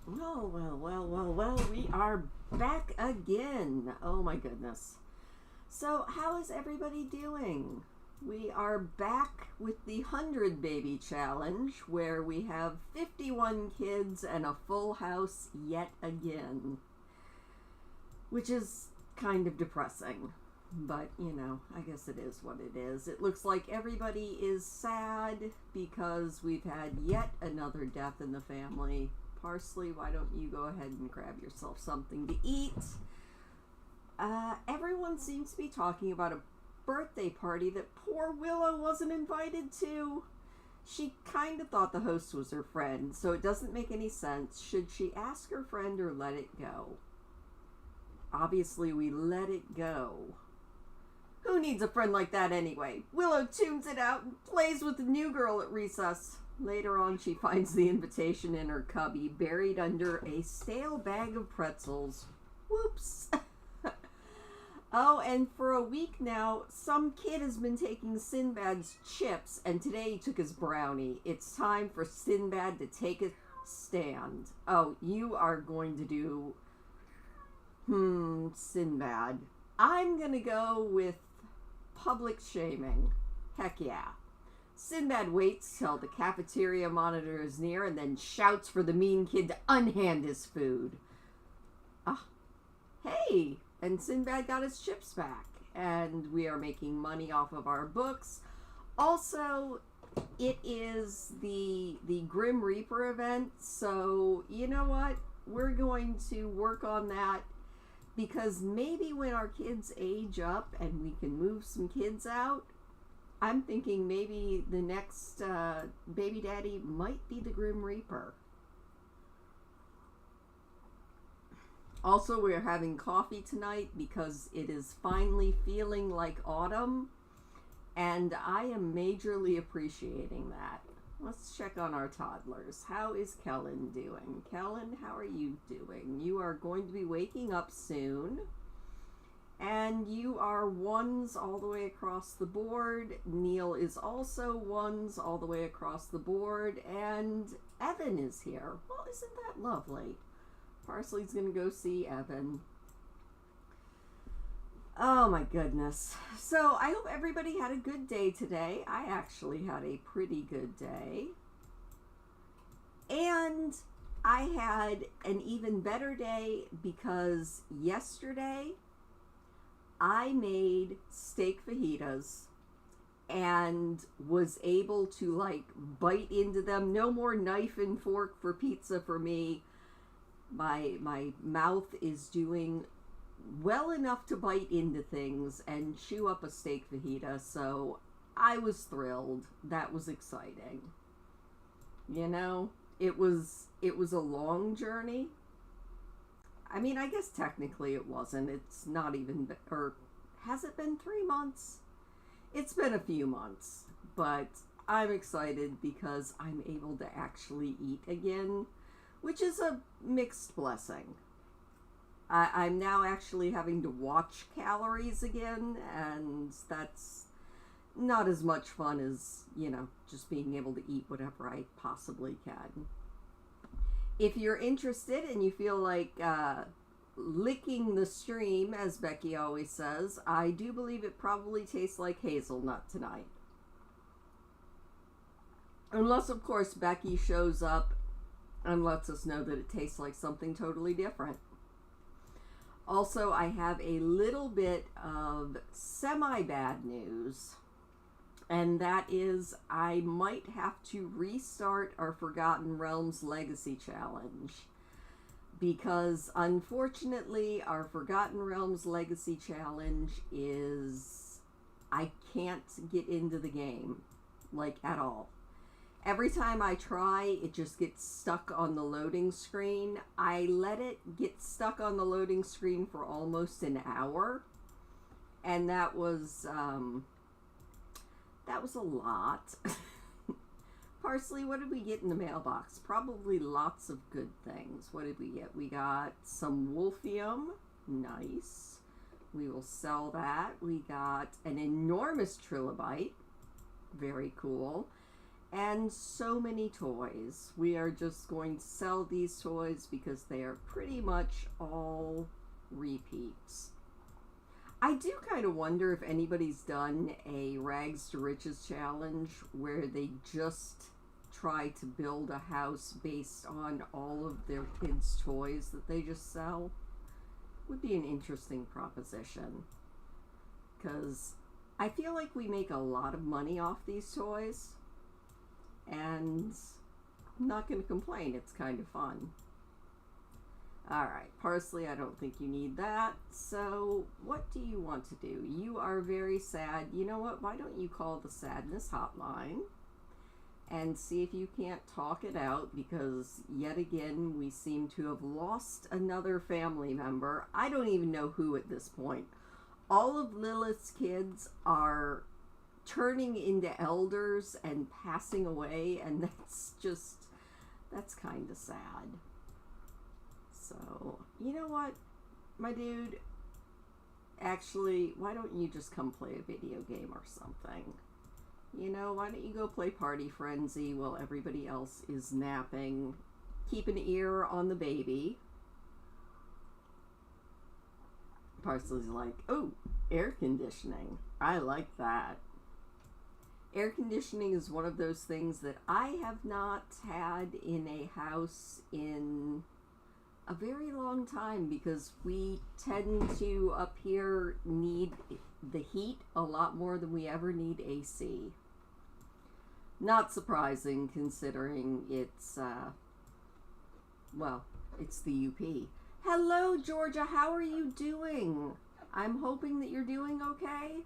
Oh, well, we are back again. Oh my goodness. So, how is everybody doing? We are back with the 100 Baby Challenge, where we have 51 kids and a full house yet again. Which is kind of depressing. But, I guess it is what it is. It looks like everybody is sad because we've had yet another death in the family. Parsley, why don't you go ahead and grab yourself something to eat? Everyone seems to be talking about a birthday party that poor Willow wasn't invited to. She kind of thought the host was her friend, so it doesn't make any sense. Should she ask her friend or let it go? Obviously, we let it go. Who needs a friend like that anyway? Willow tunes it out and plays with the new girl at recess. Later on, she finds the invitation in her cubby, buried under a stale bag of pretzels. Whoops. Oh, and for a week now, some kid has been taking Sinbad's chips, and today he took his brownie. It's time for Sinbad to take a stand. Oh, you are going to do... Sinbad. I'm gonna go with public shaming. Heck yeah. Sinbad waits till the cafeteria monitor is near and then shouts for the mean kid to unhand his food. Hey! And Sinbad got his chips back. And we are making money off of our books. Also, it is the Grim Reaper event, so you know what? We're going to work on that, because maybe when our kids age up and we can move some kids out, I'm thinking maybe the next baby daddy might be the Grim Reaper. Also, we're having coffee tonight because it is finally feeling like autumn, and I am majorly appreciating that. Let's check on our toddlers. How is Kellen doing? Kellen, how are you doing? You are going to be waking up soon. And you are ones all the way across the board. Neil is also ones all the way across the board. And Evan is here. Well, isn't that lovely? Parsley's going to go see Evan. Oh my goodness. So I hope everybody had a good day today. I actually had a pretty good day. And I had an even better day because yesterday I made steak fajitas and was able to bite into them. No more knife and fork for pizza for me. My mouth is doing well enough to bite into things and chew up a steak fajita, so I was thrilled. That was exciting. It was a long journey. I mean, I guess technically it wasn't. It's not even, or has it been 3 months? It's been a few months, but I'm excited because I'm able to actually eat again, which is a mixed blessing. I'm now actually having to watch calories again, and that's not as much fun as, just being able to eat whatever I possibly can. If you're interested and you feel like licking the stream, as Becky always says, I do believe it probably tastes like hazelnut tonight. Unless, of course, Becky shows up and lets us know that it tastes like something totally different. Also, I have a little bit of semi-bad news, and that is I might have to restart our Forgotten Realms Legacy Challenge, because unfortunately our Forgotten Realms Legacy Challenge is, I can't get into the game, at all. Every time I try, it just gets stuck on the loading screen. I let it get stuck on the loading screen for almost an hour, and that was a lot. Parsley, what did we get in the mailbox? Probably lots of good things. What did we get? We got some wolfium. Nice. We will sell that. We got an enormous trilobite. Very cool. And so many toys. We are just going to sell these toys because they are pretty much all repeats. I do kind of wonder if anybody's done a rags to riches challenge where they just try to build a house based on all of their kids' toys that they just sell. Would be an interesting proposition. Because I feel like we make a lot of money off these toys. And I'm not going to complain. It's kind of fun. Alright, parsley, I don't think you need that. So, what do you want to do? You are very sad. You know what? Why don't you call the sadness hotline and see if you can't talk it out, because yet again, we seem to have lost another family member. I don't even know who at this point. All of Lilith's kids are turning into elders and passing away, and that's kind of sad. So, you know what, my dude, actually, why don't you just come play a video game or something? You know, why don't you go play Party Frenzy while everybody else is napping? Keep an ear on the baby. Parsley's like, oh, air conditioning. I like that. Air conditioning is one of those things that I have not had in a house in a very long time, because we tend to up here need the heat a lot more than we ever need AC. Not surprising, considering it's well, it's the UP. Hello, Georgia, how are you doing? I'm hoping that you're doing okay.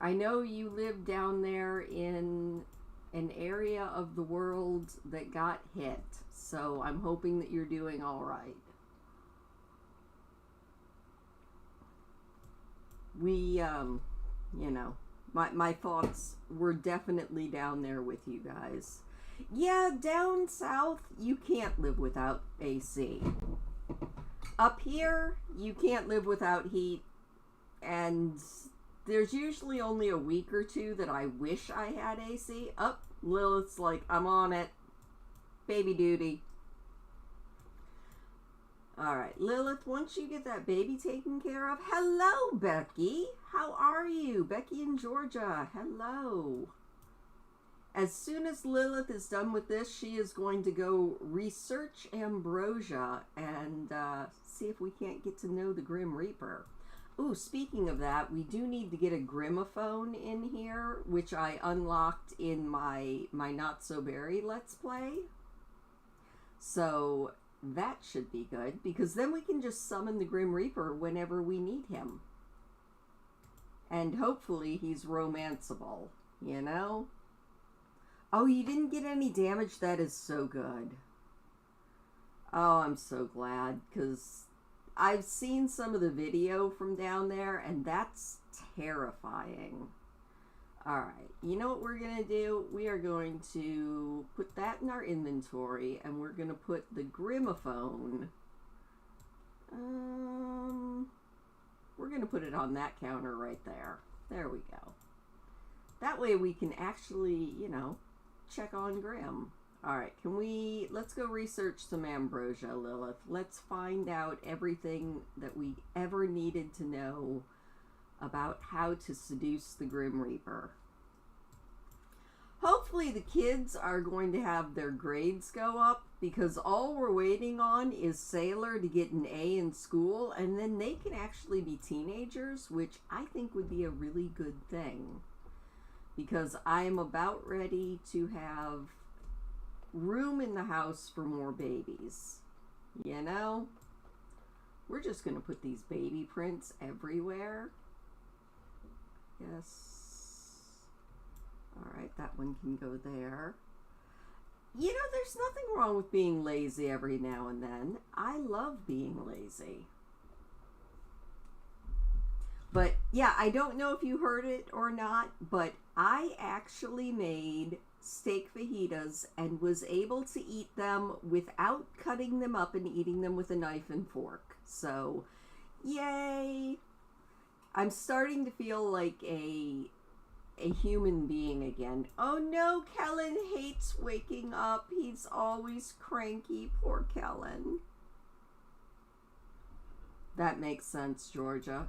I know you live down there in an area of the world that got hit, so I'm hoping that you're doing all right. We, you know, my thoughts were definitely down there with you guys. Yeah, down south, you can't live without AC. Up here, you can't live without heat, and there's usually only a week or two that I wish I had AC. Lilith's like, I'm on it. Baby duty. Alright, Lilith, once you get that baby taken care of... Hello, Becky! How are you? Becky in Georgia. Hello. As soon as Lilith is done with this, she is going to go research Ambrosia and see if we can't get to know the Grim Reaper. Ooh, speaking of that, we do need to get a Grimophone in here, which I unlocked in my Not So Berry Let's Play. So that should be good, because then we can just summon the Grim Reaper whenever we need him. And hopefully he's romanceable, you know? Oh, you didn't get any damage? That is so good. Oh, I'm so glad, because I've seen some of the video from down there, and that's terrifying. Alright, you know what we're going to do? We are going to put that in our inventory, and we're going to put the Grimophone. We're going to put it on that counter right there. There we go. That way we can actually, you know, check on Grim. Alright, let's go research some Ambrosia, Lilith. Let's find out everything that we ever needed to know about how to seduce the Grim Reaper. Hopefully the kids are going to have their grades go up, because all we're waiting on is Sailor to get an A in school, and then they can actually be teenagers, which I think would be a really good thing. Because I am about ready to have room in the house for more babies. You know? We're just going to put these baby prints everywhere. Yes. Alright, that one can go there. You know, there's nothing wrong with being lazy every now and then. I love being lazy. But, yeah, I don't know if you heard it or not, but I actually made steak fajitas and was able to eat them without cutting them up and eating them with a knife and fork. So, yay! I'm starting to feel like a a human being again. Oh no, Kellen hates waking up. He's always cranky. Poor Kellen. That makes sense, Georgia.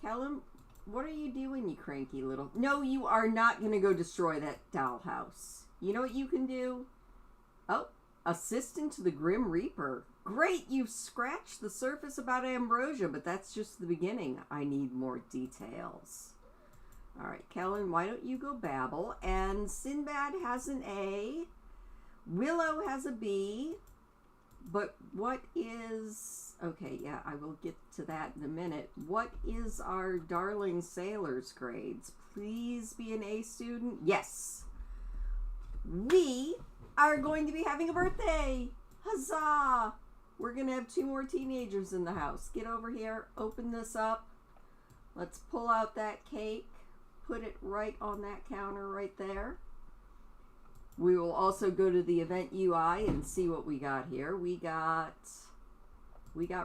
Kellen, what are you doing, you cranky little... No, you are not going to go destroy that dollhouse. You know what you can do? Oh, assistant to the Grim Reaper. Great, you've scratched the surface about Ambrosia, but that's just the beginning. I need more details. All right, Kellen, why don't you go babble? And Sinbad has an A. Willow has a B. But what is... Okay, yeah, I will get to that in a minute. What is our darling sailor's grades? Please be an A student. Yes. We are going to be having a birthday. Huzzah! We're going to have 2 more teenagers in the house. Get over here. Open this up. Let's pull out that cake. Put it right on that counter right there. We will also go to the event UI and see what we got here. We got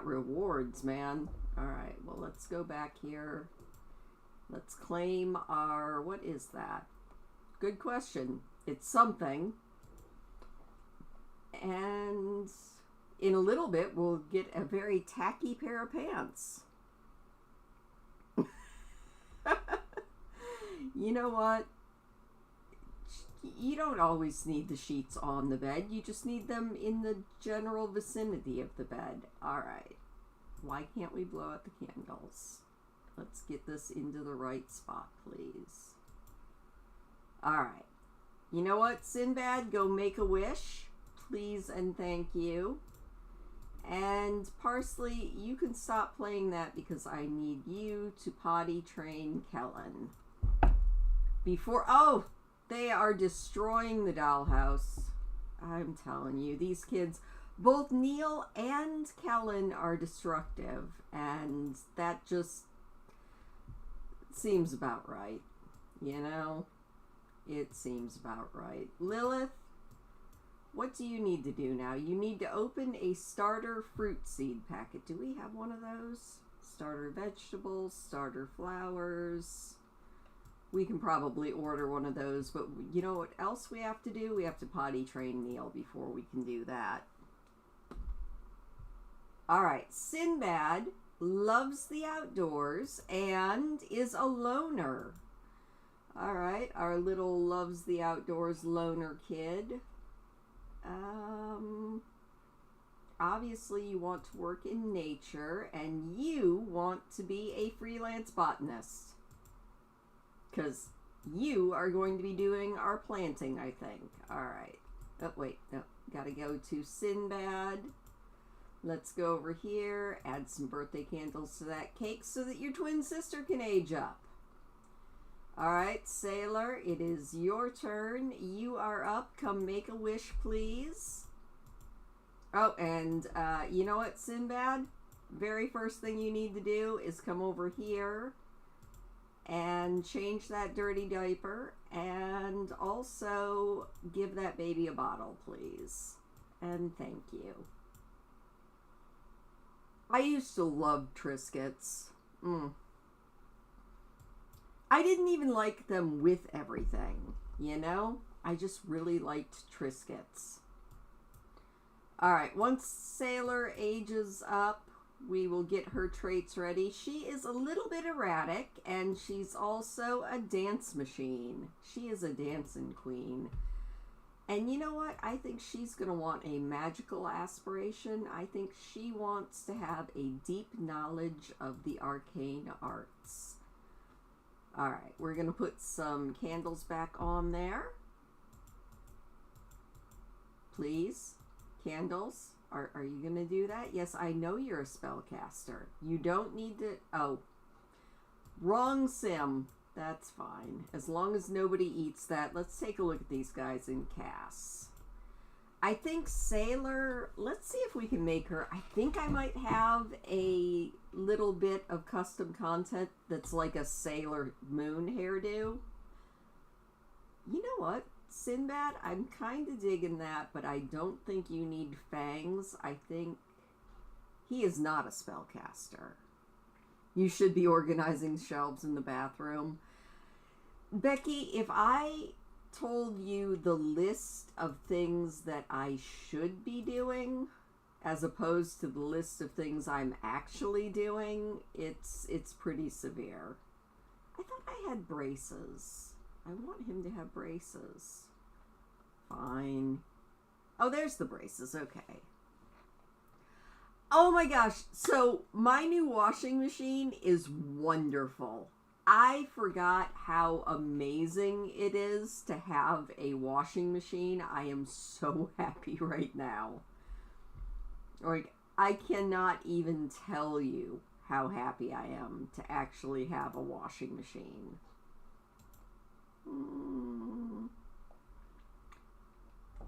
rewards, man. All right, well, let's go back here. Let's claim our, what is that? Good question. It's something. And in a little bit, we'll get a very tacky pair of pants. You know what? You don't always need the sheets on the bed. You just need them in the general vicinity of the bed. All right. Why can't we blow out the candles? Let's get this into the right spot, please. All right. You know what, Sinbad? Go make a wish. Please and thank you. And Parsley, you can stop playing that because I need you to potty train Kellen. Before... Oh! They are destroying the dollhouse. I'm telling you, these kids, both Neil and Kellen are destructive, and that just seems about right. You know? It seems about right. Lilith, what do you need to do now? You need to open a starter fruit seed packet. Do we have one of those? Starter vegetables, starter flowers... We can probably order one of those, but you know what else we have to do? We have to potty train Neil before we can do that. All right, Sinbad loves the outdoors and is a loner. All right, our little loves the outdoors loner kid. Obviously you want to work in nature and you want to be a freelance botanist. Because you are going to be doing our planting, I think. All right. Oh, wait. No. Got to go to Sinbad. Let's go over here. Add some birthday candles to that cake so that your twin sister can age up. All right, Sailor. It is your turn. You are up. Come make a wish, please. Oh, and you know what, Sinbad? Very first thing you need to do is come over here and change that dirty diaper, and also give that baby a bottle, please. And thank you. I used to love Triscuits. I didn't even like them with everything, you know? I just really liked Triscuits. Alright, once Sailor ages up, we will get her traits ready. She is a little bit erratic, and she's also a dance machine. She is a dancing queen. And you know what? I think she's going to want a magical aspiration. I think she wants to have a deep knowledge of the arcane arts. Alright, we're going to put some candles back on there. Please, candles. Are you going to do that? Yes, I know you're a spellcaster. You don't need to... Oh. Wrong sim. That's fine. As long as nobody eats that. Let's take a look at these guys in Cass. I think Sailor... Let's see if we can make her... I think I might have a little bit of custom content that's like a Sailor Moon hairdo. You know what? Sinbad, I'm kind of digging that, but I don't think you need fangs. I think he is not a spellcaster. You should be organizing shelves in the bathroom. Becky, if I told you the list of things that I should be doing as opposed to the list of things I'm actually doing, it's pretty severe. I thought I had braces. I want him to have braces. Fine. Oh, there's the braces. Okay. Oh my gosh. So my new washing machine is wonderful. I forgot how amazing it is to have a washing machine. I am so happy right now. Like, I cannot even tell you how happy I am to actually have a washing machine.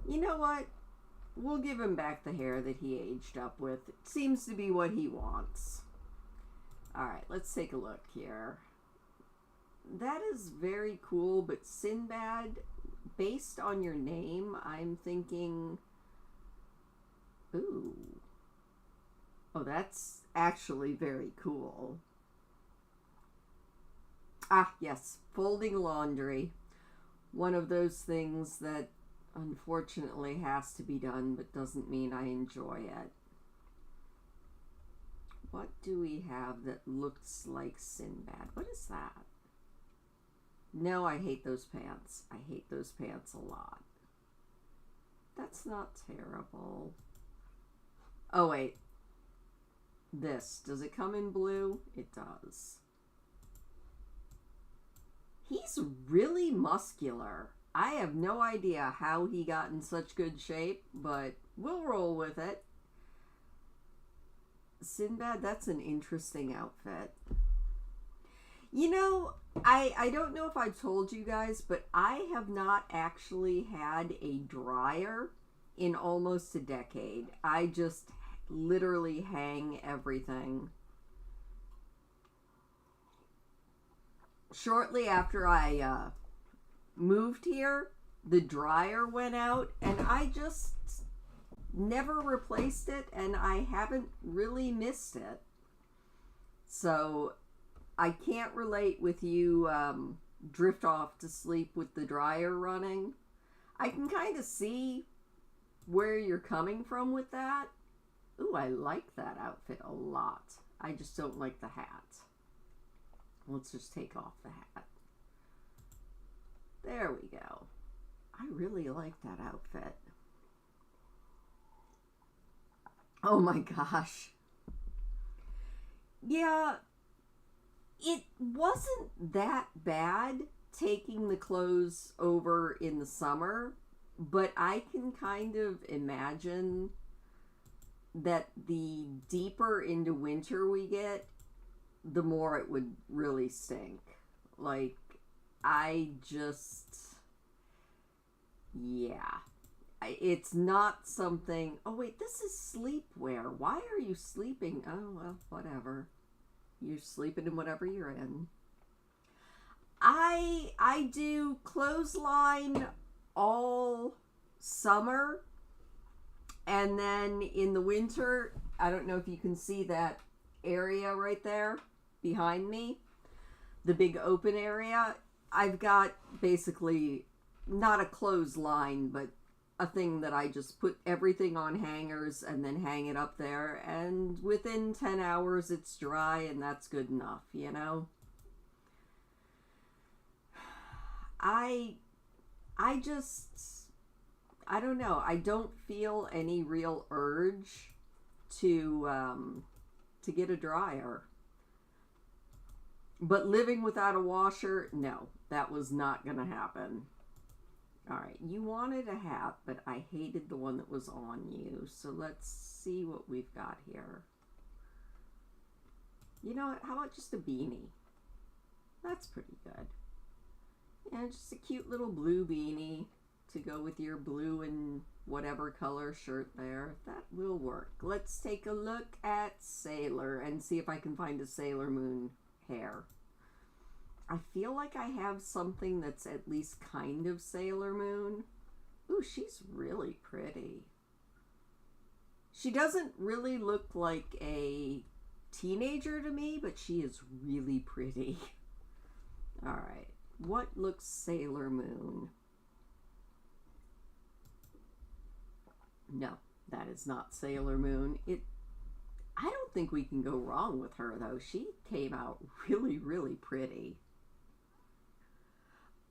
You know what? We'll give him back the hair that he aged up with. It seems to be what he wants. Alright, let's take a look here. That is very cool, but Sinbad, based on your name, I'm thinking... Ooh. Oh, that's actually very cool. Ah, yes, folding laundry. One of those things that unfortunately has to be done, but doesn't mean I enjoy it. What do we have that looks like Sinbad? What is that? No, I hate those pants. I hate those pants a lot. That's not terrible. Oh, wait. This. Does it come in blue? It does. He's really muscular. I have no idea how he got in such good shape, but we'll roll with it. Sinbad, that's an interesting outfit. You know, I don't know if I've told you guys, but I have not actually had a dryer in almost a decade. I just literally hang everything. Shortly after I moved here, the dryer went out, and I just never replaced it, and I haven't really missed it. So I can't relate with you drift off to sleep with the dryer running. I can kind of see where you're coming from with that. Ooh, I like that outfit a lot. I just don't like the hat. Let's just take off the hat. There we go. I really like that outfit. Oh my gosh. Yeah, it wasn't that bad taking the clothes over in the summer, but I can kind of imagine that the deeper into winter we get, the more it would really stink. Like, I just... yeah. It's not something... Oh, wait, this is sleepwear. Why are you sleeping? Oh, well, whatever. You're sleeping in whatever you're in. I do clothesline all summer. And then in the winter, I don't know if you can see that area right there behind me. The big open area. I've got basically not a clothesline, but a thing that I just put everything on hangers and then hang it up there. And within 10 hours, it's dry, and that's good enough, you know? I don't know. I don't feel any real urge to get a dryer. But living without a washer, no, that was not going to happen. All right, you wanted a hat, but I hated the one that was on you. So let's see what we've got here. You know what? How about just a beanie? That's pretty good. Yeah, just a cute little blue beanie to go with your blue and whatever color shirt there. That will work. Let's take a look at Sailor and see if I can find a Sailor Moon hair. I feel like I have something that's at least kind of Sailor Moon. Ooh, she's really pretty. She doesn't really look like a teenager to me, but she is really pretty. All right, What looks Sailor Moon? No, that is not Sailor Moon. I don't think we can go wrong with her, though. She came out really, really pretty.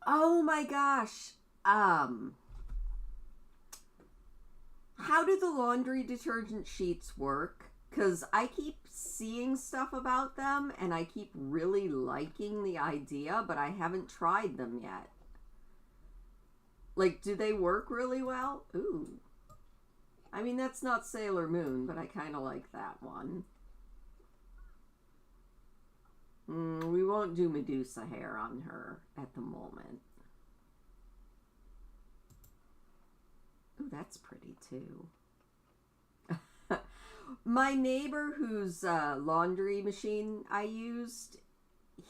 Oh my gosh. How do the laundry detergent sheets work? Because I keep seeing stuff about them, and I keep really liking the idea, but I haven't tried them yet. Like, do they work really well? Ooh. I mean, that's not Sailor Moon, but I kind of like that one. We won't do Medusa hair on her at the moment. Ooh, that's pretty too. My neighbor whose laundry machine I used,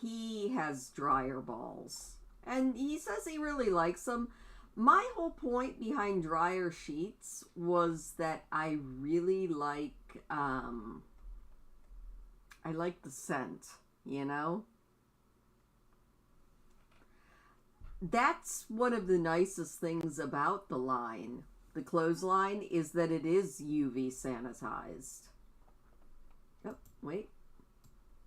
he has dryer balls. And he says he really likes them. My whole point behind dryer sheets was that I really like, I like the scent, you know? That's one of the nicest things about the line, the clothesline, is that it is UV sanitized. Oh, wait.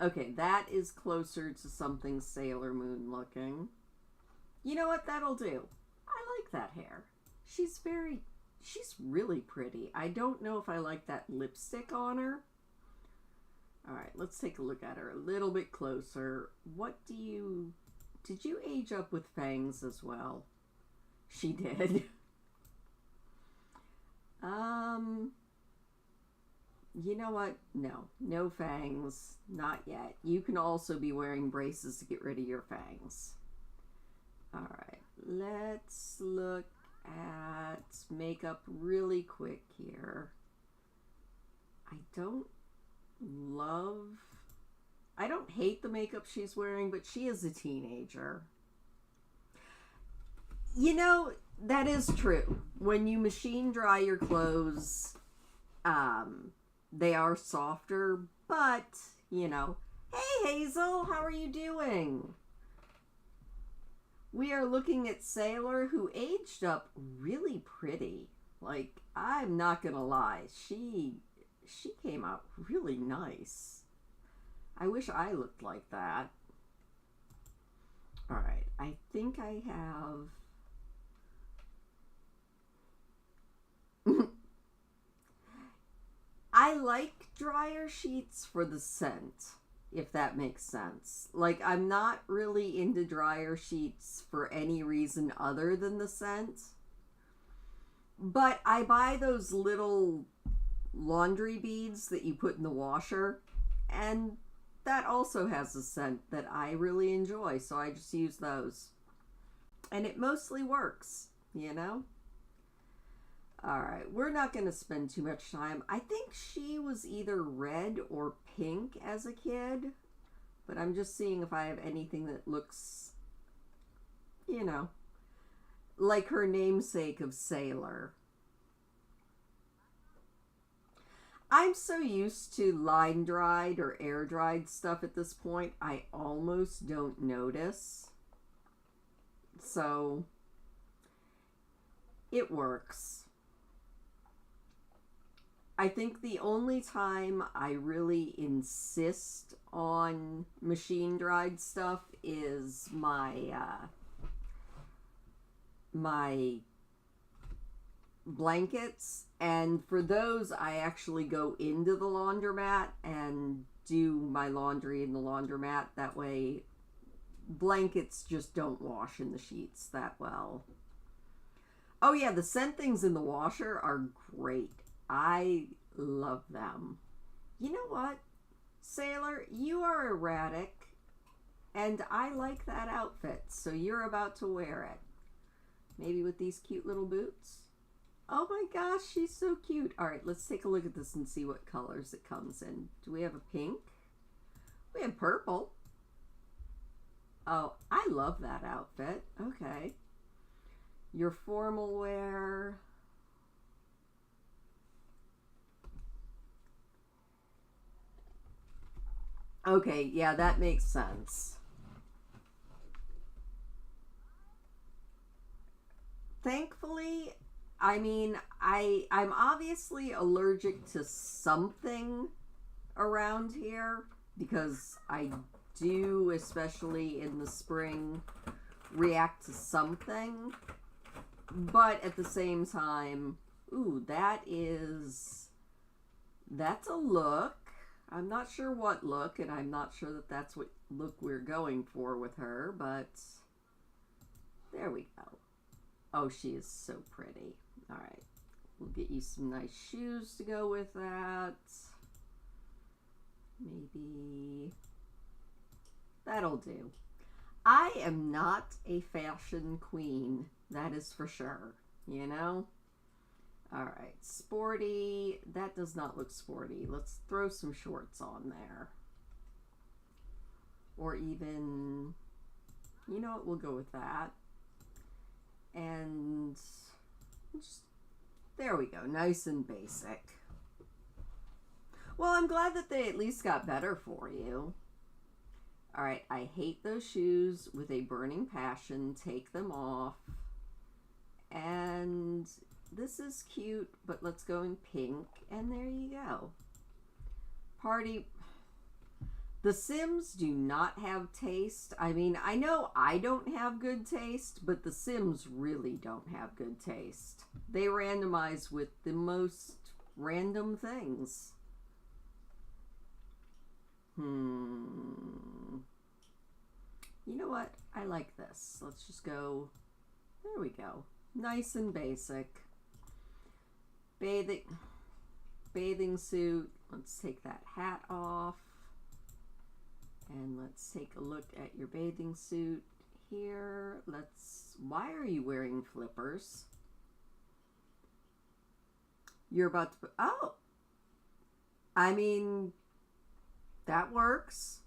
Okay, that is closer to something Sailor Moon looking. You know what? That'll do. I like that hair. She's really pretty. I don't know if I like that lipstick on her. All right, let's take a look at her a little bit closer. Did you age up with fangs as well? She did. You know what? No fangs. Not yet. You can also be wearing braces to get rid of your fangs. All right. Let's look at makeup really quick here. I don't hate the makeup she's wearing, but she is a teenager. You know, that is true. When you machine dry your clothes, they are softer, but, you know. Hey, Hazel, how are you doing? We are looking at Sailor, who aged up really pretty. Like, I'm not gonna lie, she came out really nice. I wish I looked like that. All right, I think I have... I like dryer sheets for the scent, if that makes sense. Like, I'm not really into dryer sheets for any reason other than the scent. But I buy those little laundry beads that you put in the washer, and that also has a scent that I really enjoy, so I just use those. And it mostly works, you know? Alright, we're not going to spend too much time. I think she was either red or pink as a kid, but I'm just seeing if I have anything that looks, you know, like her namesake of Sailor. I'm so used to line dried or air dried stuff at this point, I almost don't notice. So, it works. I think the only time I really insist on machine dried stuff is my blankets, and for those I actually go into the laundromat and do my laundry in the laundromat. That way blankets just don't wash in the sheets that well. Oh yeah, the scent things in the washer are great. I love them. You know what, Sailor, you are erratic, and I like that outfit, so you're about to wear it. Maybe with these cute little boots. Oh my gosh, she's so cute. All right, let's take a look at this and see what colors it comes in. Do we have a pink? We have purple. Oh, I love that outfit. Okay. Your formal wear. Okay, yeah, that makes sense. Thankfully, I mean, I'm obviously allergic to something around here because I do, especially in the spring, react to something. But at the same time, ooh, that's a look. I'm not sure what look, and I'm not sure that that's what look we're going for with her, but there we go. Oh, she is so pretty. All right, we'll get you some nice shoes to go with that. Maybe that'll do. I am not a fashion queen, that is for sure, you know? All right, sporty. That does not look sporty. Let's throw some shorts on there. Or even, you know what, we'll go with that. And just, there we go, nice and basic. Well, I'm glad that they at least got better for you. All right, I hate those shoes with a burning passion. Take them off. And this is cute, but let's go in pink. And there you go. Party. The Sims do not have taste. I mean, I know I don't have good taste, but the Sims really don't have good taste. They randomize with the most random things. You know what? I like this. Let's just go. There we go. Nice and basic. Bathing suit. Let's take that hat off. And let's take a look at your bathing suit here. Why are you wearing flippers? You're about to, oh! I mean, that works.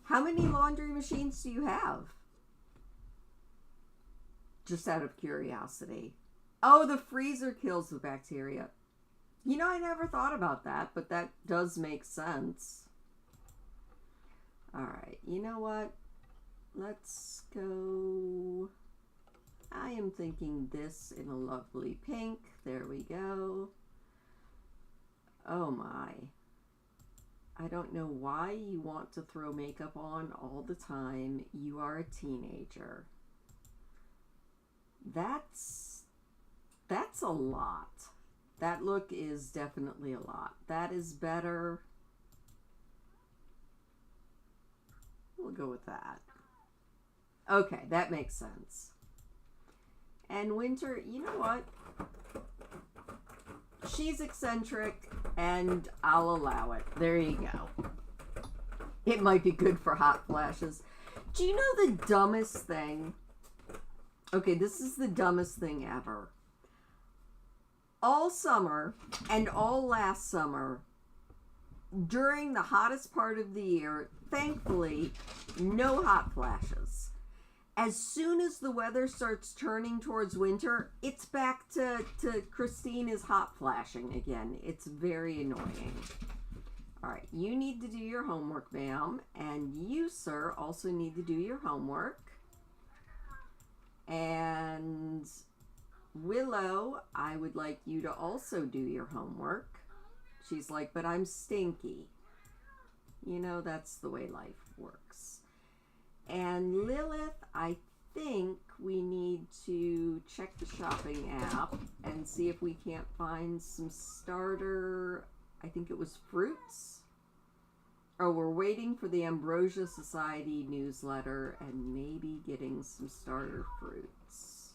How many laundry machines do you have? Just out of curiosity. Oh, the freezer kills the bacteria. You know, I never thought about that, but that does make sense. All right, you know what? Let's go. I am thinking this in a lovely pink. There we go. Oh my. I don't know why you want to throw makeup on all the time. You are a teenager. That's a lot. That look is definitely a lot. That is better. We'll go with that. Okay, that makes sense. And Winter, you know what? She's eccentric, and I'll allow it. There you go. It might be good for hot flashes. Do you know the dumbest thing? Okay, this is the dumbest thing ever. All summer and all last summer, during the hottest part of the year, thankfully, no hot flashes. As soon as the weather starts turning towards winter, it's back to Christine is hot flashing again. It's very annoying. All right, you need to do your homework, ma'am. And you, sir, also need to do your homework. And Willow, I would like you to also do your homework. She's like, but I'm stinky. You know, that's the way life works. And Lilith, I think we need to check the shopping app and see if we can't find some starter, I think it was fruits. Oh, we're waiting for the Ambrosia Society newsletter and maybe getting some starter fruits.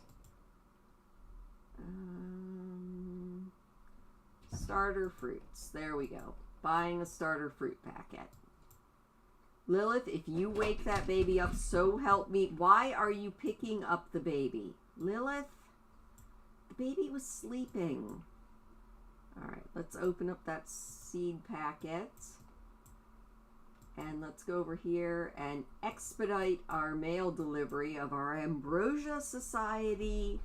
Starter fruits. There we go. Buying a starter fruit packet. Lilith, if you wake that baby up, so help me. Why are you picking up the baby? Lilith, the baby was sleeping. All right, let's open up that seed packet. And let's go over here and expedite our mail delivery of our Ambrosia Society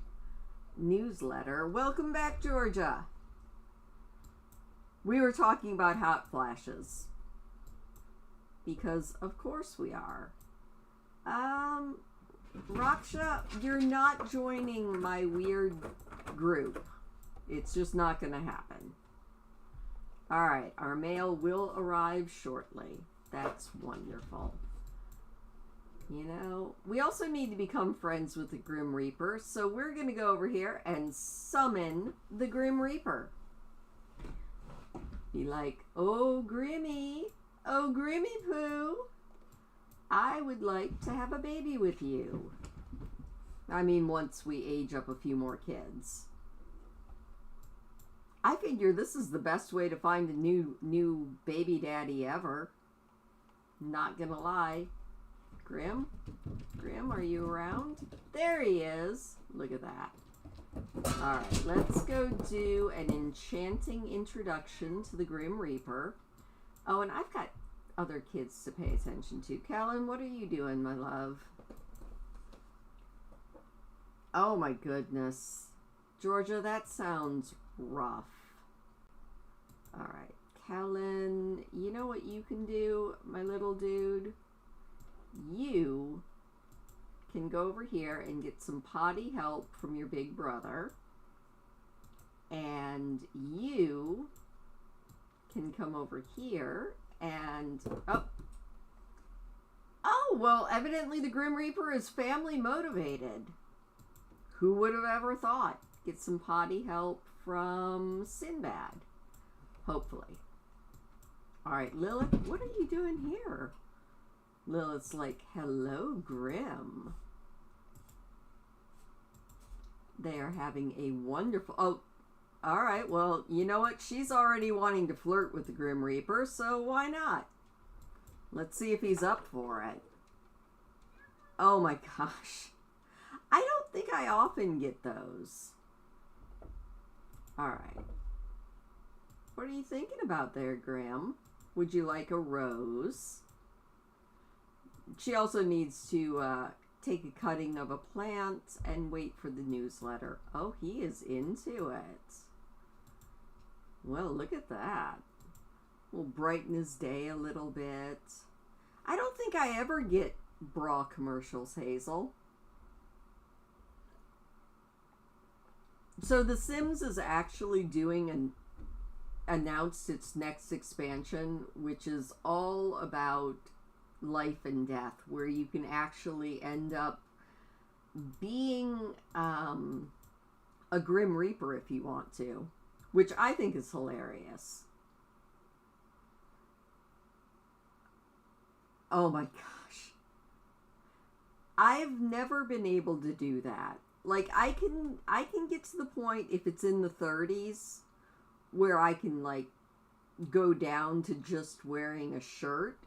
newsletter. Welcome back, Georgia. We were talking about hot flashes. Because of course we are. Raksha, you're not joining my weird group. It's just not going to happen. Alright, our mail will arrive shortly. That's wonderful. You know, we also need to become friends with the Grim Reaper, so we're going to go over here and summon the Grim Reaper. Be like, oh Grimmy Poo, I would like to have a baby with you. I mean, once we age up a few more kids. I figure this is the best way to find a new baby daddy ever. Not gonna lie. Grim, are you around? There he is. Look at that. Alright, let's go do an enchanting introduction to the Grim Reaper. Oh, and I've got other kids to pay attention to. Kellen, what are you doing, my love? Oh my goodness. Georgia, that sounds rough. Alright, Kellen, you know what you can do, my little dude? You can go over here and get some potty help from your big brother. And you can come over here and... Oh, well, evidently the Grim Reaper is family motivated. Who would have ever thought? Get some potty help from Sinbad. Hopefully. Alright, Lilith, what are you doing here? Lilith's like, hello, Grim. They are having a wonderful... Oh, alright, well, you know what? She's already wanting to flirt with the Grim Reaper, so why not? Let's see if he's up for it. Oh my gosh. I don't think I often get those. Alright. What are you thinking about there, Grim? Would you like a rose? She also needs to take a cutting of a plant and wait for the newsletter. Oh, he is into it. Well, look at that. We'll brighten his day a little bit. I don't think I ever get bra commercials, Hazel. So The Sims is actually announced its next expansion, which is all about life and death, where you can actually end up being a Grim Reaper if you want to, which I think is hilarious. Oh my gosh. I've never been able to do that. Like, I can get to the point, if it's in the 30s, where I can, like, go down to just wearing a shirt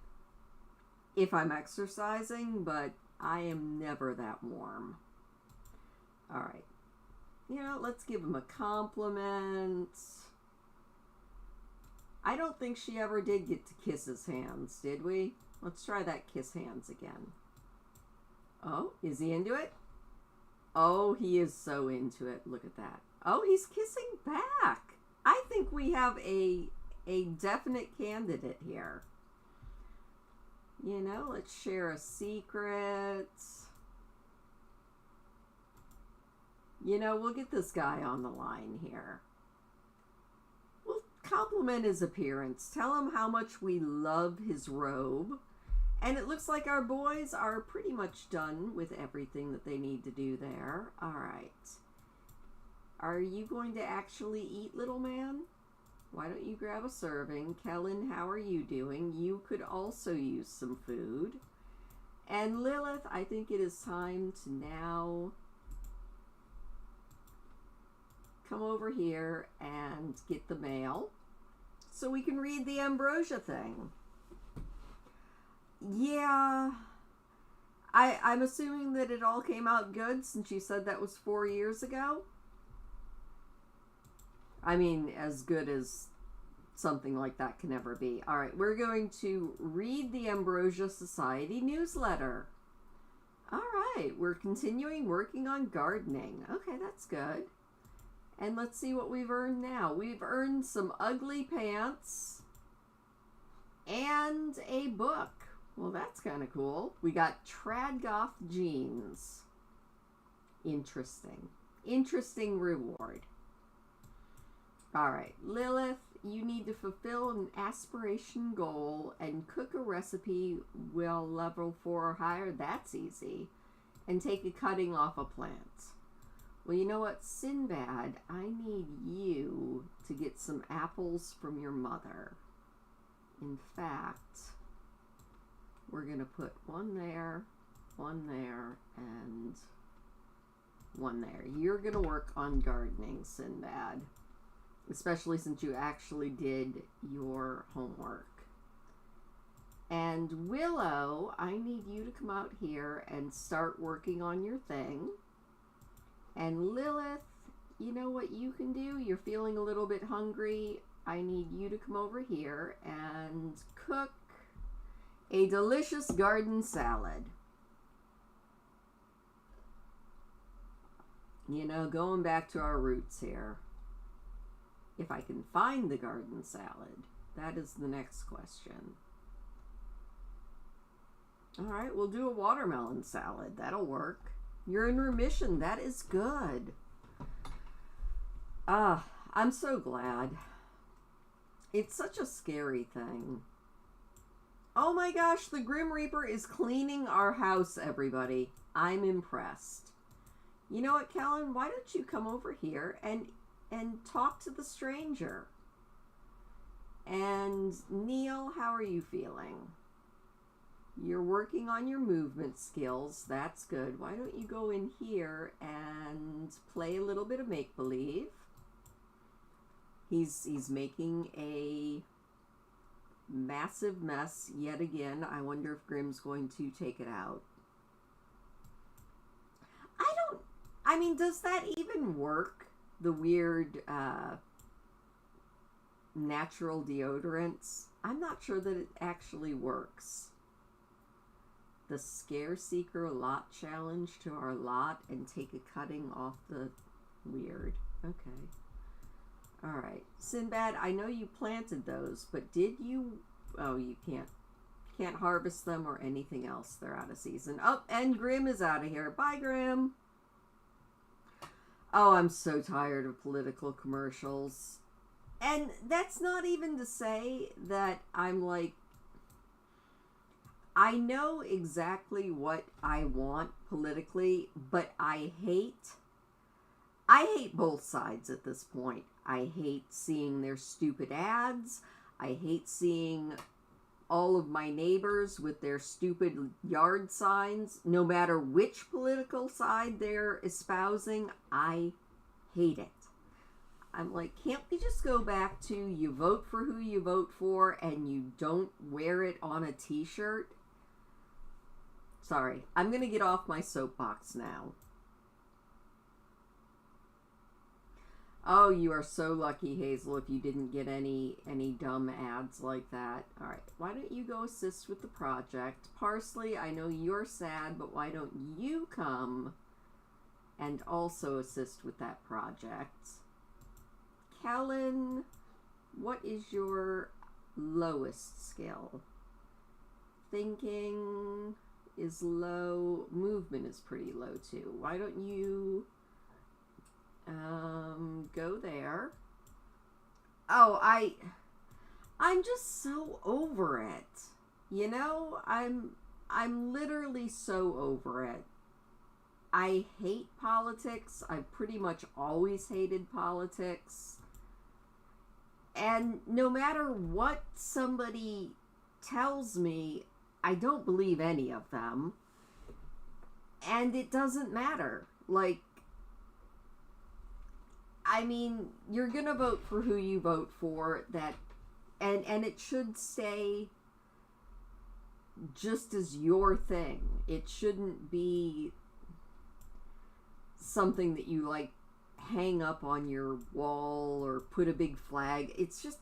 if I'm exercising, but I am never that warm. Alright. You know, let's give him a compliment. I don't think she ever did get to kiss his hands, did we? Let's try that kiss hands again. Oh, is he into it? Oh, he is so into it. Look at that. Oh, he's kissing back. I think we have a definite candidate here. You know, let's share a secret. You know, we'll get this guy on the line here. We'll compliment his appearance. Tell him how much we love his robe. And it looks like our boys are pretty much done with everything that they need to do there. All right. Are you going to actually eat, little man? Why don't you grab a serving? Kellen, how are you doing? You could also use some food. And Lilith, I think it is time to now come over here and get the mail so we can read the ambrosia thing. Yeah, I'm assuming that it all came out good since you said that was 4 years ago. I mean, as good as something like that can ever be. All right, we're going to read the Ambrosia Society newsletter. All right, we're continuing working on gardening. Okay, that's good. And let's see what we've earned now. We've earned some ugly pants and a book. Well, that's kind of cool. We got Tradgoth jeans. Interesting. Interesting reward. Alright, Lilith, you need to fulfill an aspiration goal and cook a recipe well level 4 or higher. That's easy. And take a cutting off a plant. Well, you know what, Sinbad, I need you to get some apples from your mother. In fact, we're going to put one there, and one there. You're going to work on gardening, Sinbad. Especially since you actually did your homework. And Willow, I need you to come out here and start working on your thing. And Lilith, you know what you can do? You're feeling a little bit hungry. I need you to come over here and cook a delicious garden salad. You know, going back to our roots here. If I can find the garden salad, that is the next question. All right, we'll do a watermelon salad. That'll work. You're in remission. That is good. I'm so glad. It's such a scary thing. Oh my gosh, the Grim Reaper is cleaning our house, everybody. I'm impressed. You know what, Kellen? Why don't you come over here and talk to the stranger? And Neil, how are you feeling? You're working on your movement skills. That's good. Why don't you go in here and play a little bit of make-believe? He's making a massive mess yet again. I wonder if Grim's going to take it out. I mean, does that even work? The weird natural deodorants? I'm not sure that it actually works. The Scare Seeker lot challenge to our lot and take a cutting off the weird. Okay. Alright. Sinbad, I know you planted those, but did you... Oh, you can't harvest them or anything else. They're out of season. Oh, and Grim is out of here. Bye, Grim. Oh, I'm so tired of political commercials. And that's not even to say that I'm like... I know exactly what I want politically, but I hate both sides at this point. I hate seeing their stupid ads. I hate seeing all of my neighbors with their stupid yard signs. No matter which political side they're espousing, I hate it. I'm like, can't we just go back to you vote for who you vote for and you don't wear it on a t-shirt? Sorry, I'm going to get off my soapbox now. Oh, you are so lucky, Hazel, if you didn't get any dumb ads like that. All right, why don't you go assist with the project? Parsley, I know you're sad, but why don't you come and also assist with that project? Kellen, what is your lowest skill? Thinking is low. Movement is pretty low too. Why don't you go there? Oh, I'm just so over it. You know, I'm literally so over it. I hate politics. I've pretty much always hated politics. And no matter what somebody tells me, I don't believe any of them. And it doesn't matter. Like, I mean, you're gonna vote for who you vote for, that, and it should stay just as your thing. It shouldn't be something that you, like, hang up on your wall or put a big flag. It's just,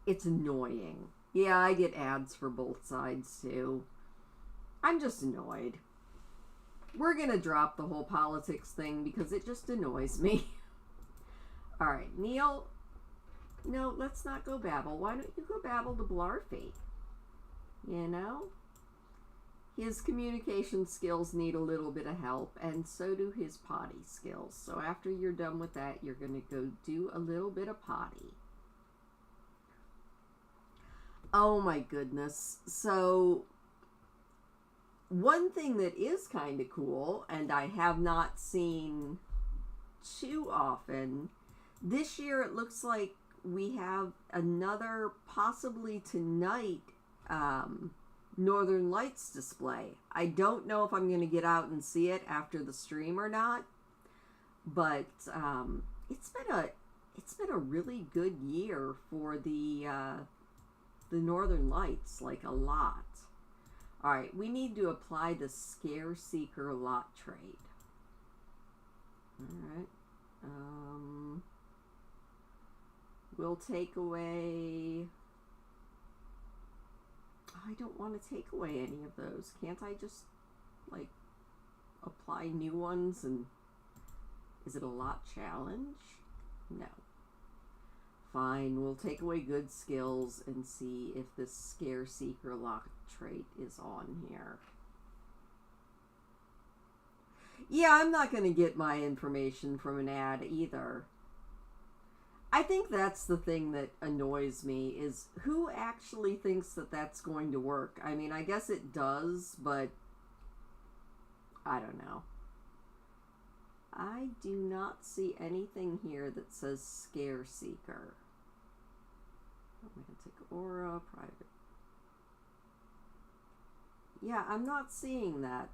it's annoying. Yeah, I get ads for both sides, too. I'm just annoyed. We're gonna drop the whole politics thing because it just annoys me. Alright, Neil. No, let's not go babble. Why don't you go babble to Blarfy? You know? His communication skills need a little bit of help, and so do his potty skills. So after you're done with that, you're going to go do a little bit of potty. Oh my goodness. So one thing that is kind of cool, and I have not seen too often, this year it looks like we have another, possibly tonight, Northern Lights display. I don't know if I'm going to get out and see it after the stream or not, but it's been a really good year for the Northern Lights, like a lot. All right, we need to apply the Scare Seeker lot trait. All right, we'll take away. I don't want to take away any of those. Can't I just, like, apply new ones? And is it a lot challenge? No. Fine, we'll take away good skills and see if this Scare Seeker lot trait is on here. Yeah, I'm not going to get my information from an ad either. I think that's the thing that annoys me, is who actually thinks that that's going to work? I mean, I guess it does, but I don't know. I do not see anything here that says Scare Seeker. I'm going to take Aura, Private. Yeah, I'm not seeing that.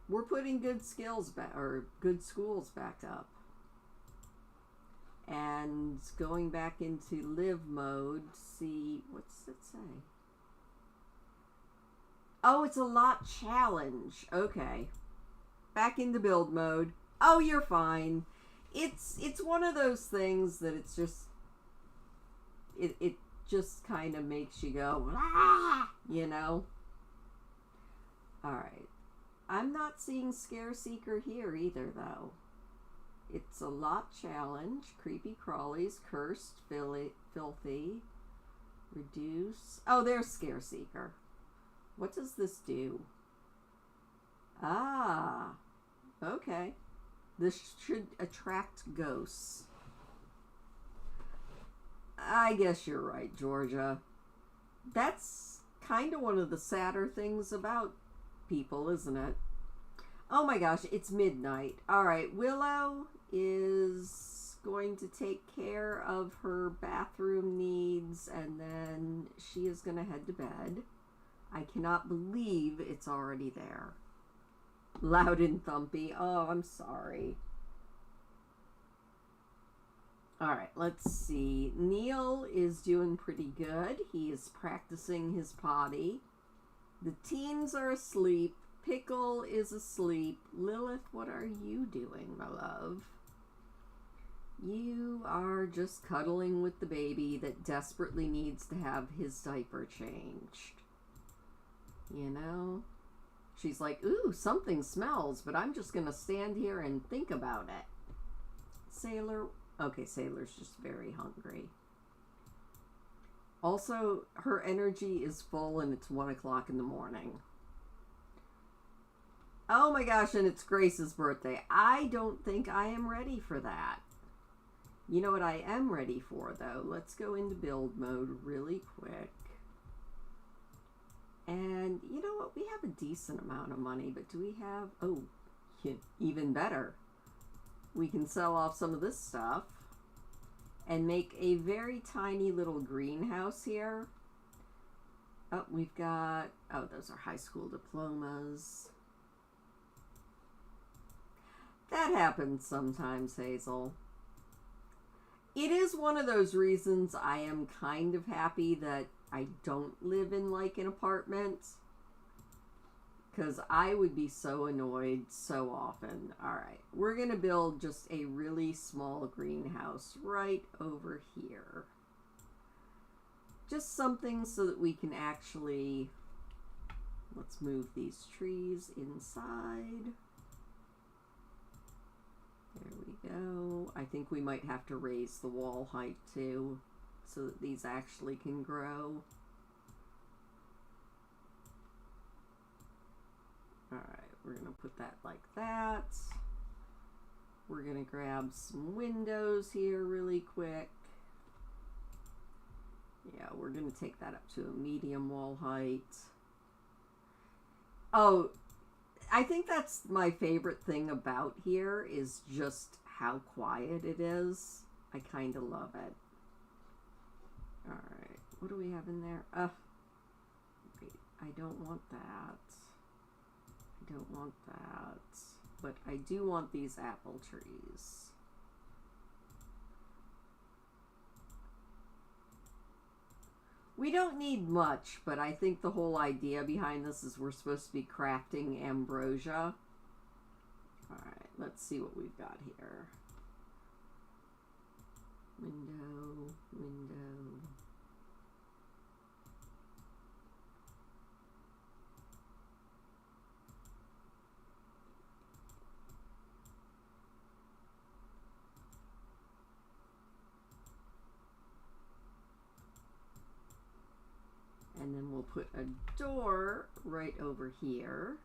We're putting good skills back, or good schools back up. And going back into live mode, see, what's it say? Oh, it's a lot challenge. Okay. Back into build mode. Oh, you're fine. It's one of those things that it's just, it just kind of makes you go, ah, you know? Alright. I'm not seeing Scare Seeker here either, though. It's a lot challenge, creepy crawlies, cursed, filthy, reduce. Oh, there's Scare Seeker. What does this do? Ah, okay. This should attract ghosts. I guess you're right, Georgia. That's kind of one of the sadder things about people, isn't it? Oh my gosh, it's midnight. All right, Willow is going to take care of her bathroom needs, and then she is going to head to bed. I cannot believe it's already there. Loud and thumpy. Oh, I'm sorry. All right, let's see. Neil is doing pretty good. He is practicing his potty. The teens are asleep. Pickle is asleep. Lilith, what are you doing, my love? You are just cuddling with the baby that desperately needs to have his diaper changed. You know? She's like, ooh, something smells, but I'm just going to stand here and think about it. Sailor. Okay, Sailor's just very hungry. Also, her energy is full and it's 1 o'clock in the morning. Oh my gosh, and it's Grace's birthday. I don't think I am ready for that. You know what I am ready for, though? Let's go into build mode really quick. And you know what? We have a decent amount of money, but do we have... Oh, even better. We can sell off some of this stuff and make a very tiny little greenhouse here. Oh, we've got... Oh, those are high school diplomas. That happens sometimes, Hazel. It is one of those reasons I am kind of happy that I don't live in, like, an apartment. Because I would be so annoyed so often. Alright, we're going to build just a really small greenhouse right over here. Just something so that we can actually... Let's move these trees inside. There we go. I think we might have to raise the wall height too, so that these actually can grow. Alright, we're going to put that like that. We're going to grab some windows here really quick. Yeah, we're going to take that up to a medium wall height. Oh, I think that's my favorite thing about here is just how quiet it is. I kind of love it. Alright, what do we have in there? Wait, I don't want that. I don't want that. But I do want these apple trees. We don't need much, but I think the whole idea behind this is we're supposed to be crafting ambrosia. Alright, let's see what we've got here. Window, window. And then we'll put a door right over here.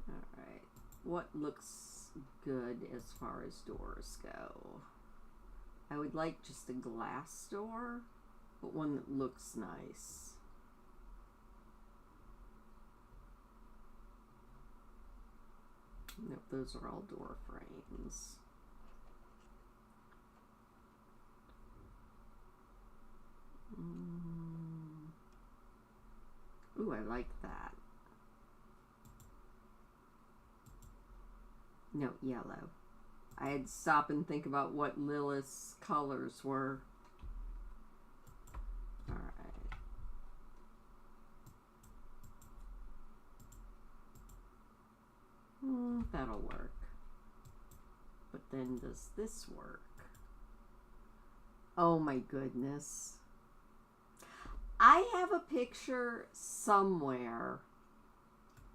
Alright, what looks good as far as doors go? I would like just a glass door, but one that looks nice. Nope, those are all door frames. Ooh, I like that. No, yellow. I had to stop and think about what Lilith's colors were. Alright. That'll work. But then does this work? Oh my goodness. I have a picture somewhere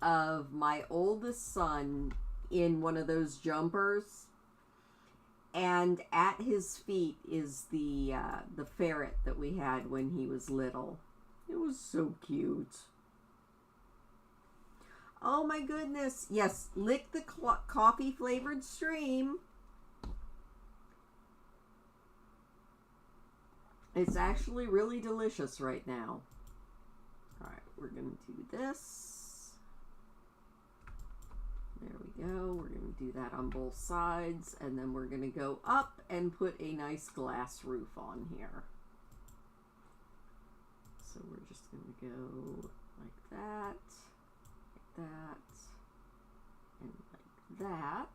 of my oldest son in one of those jumpers, and at his feet is the ferret that we had when he was little. It was so cute. Oh my goodness. Yes, lick the coffee flavored stream. It's actually really delicious right now. Alright, we're going to do this. There we go. We're going to do that on both sides. And then we're going to go up and put a nice glass roof on here. So we're just going to go like that, and like that.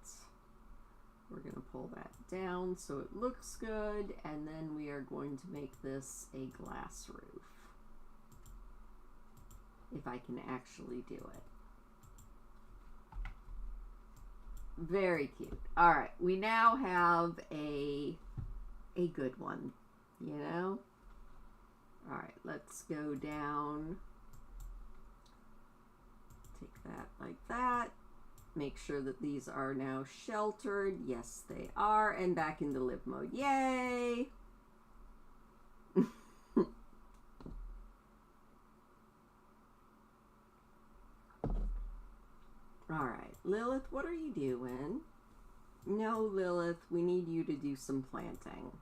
We're going to pull that down so it looks good, and then we are going to make this a glass roof. If I can actually do it. Very cute. Alright, we now have a good one, you know? Alright, let's go down. Take that like that. Make sure that these are now sheltered. Yes, they are. And back into live mode. Yay! Alright, Lilith, what are you doing? No, Lilith, we need you to do some planting.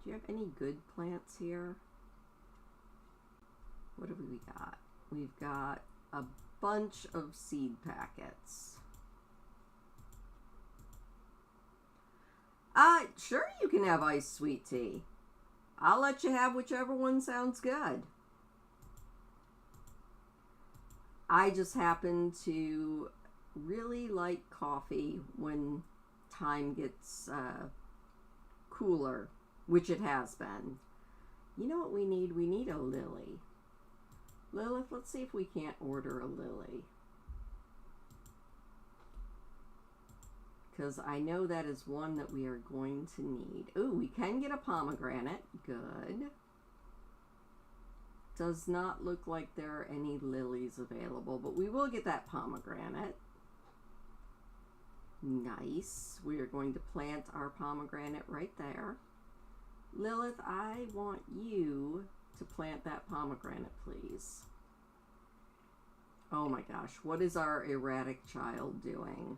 Do you have any good plants here? What have we got? We've got a bunch of seed packets. Sure you can have iced sweet tea. I'll let you have whichever one sounds good. I just happen to really like coffee when time gets cooler, which it has been. You know what we need? We need a lily. Lilith, let's see if we can't order a lily. Because I know that is one that we are going to need. Ooh, we can get a pomegranate. Good. Does not look like there are any lilies available, but we will get that pomegranate. Nice. We are going to plant our pomegranate right there. Lilith, I want you to plant that pomegranate, please. Oh my gosh, what is our erratic child doing?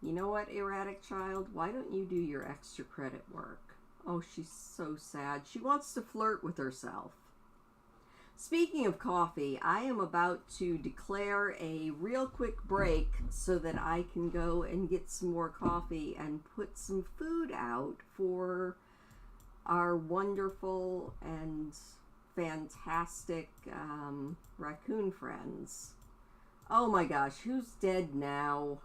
You know what, erratic child? Why don't you do your extra credit work? Oh, she's so sad. She wants to flirt with herself. Speaking of coffee, I am about to declare a real quick break so that I can go and get some more coffee and put some food out for our wonderful and fantastic raccoon friends. Oh my gosh, who's dead now?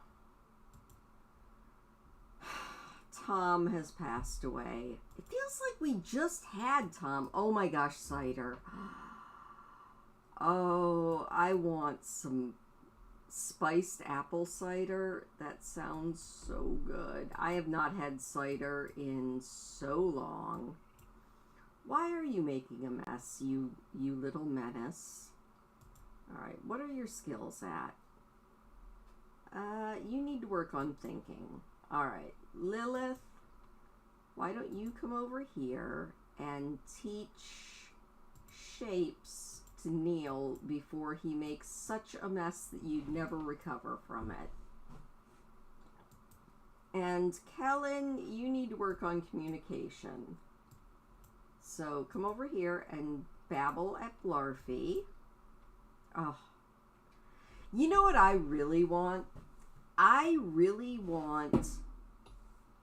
Tom has passed away. It feels like we just had Tom. Oh my gosh, cider. Oh, I want some spiced apple cider. That sounds so good. I have not had cider in so long. Why are you making a mess, you little menace? Alright, what are your skills at? You need to work on thinking. Alright, Lilith, why don't you come over here and teach shapes to Neil before he makes such a mess that you'd never recover from it. And Kellen, you need to work on communication. So come over here and babble at Blarfy. Oh. You know what I really want? I really want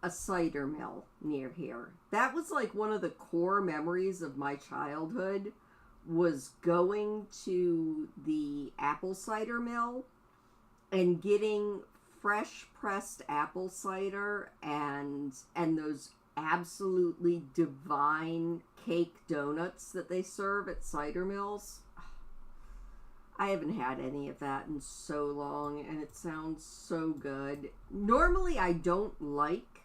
a cider mill near here. That was like one of the core memories of my childhood, was going to the apple cider mill and getting fresh pressed apple cider and those absolutely divine cake donuts that they serve at cider mills. I haven't had any of that in so long, and it sounds so good. Normally I don't like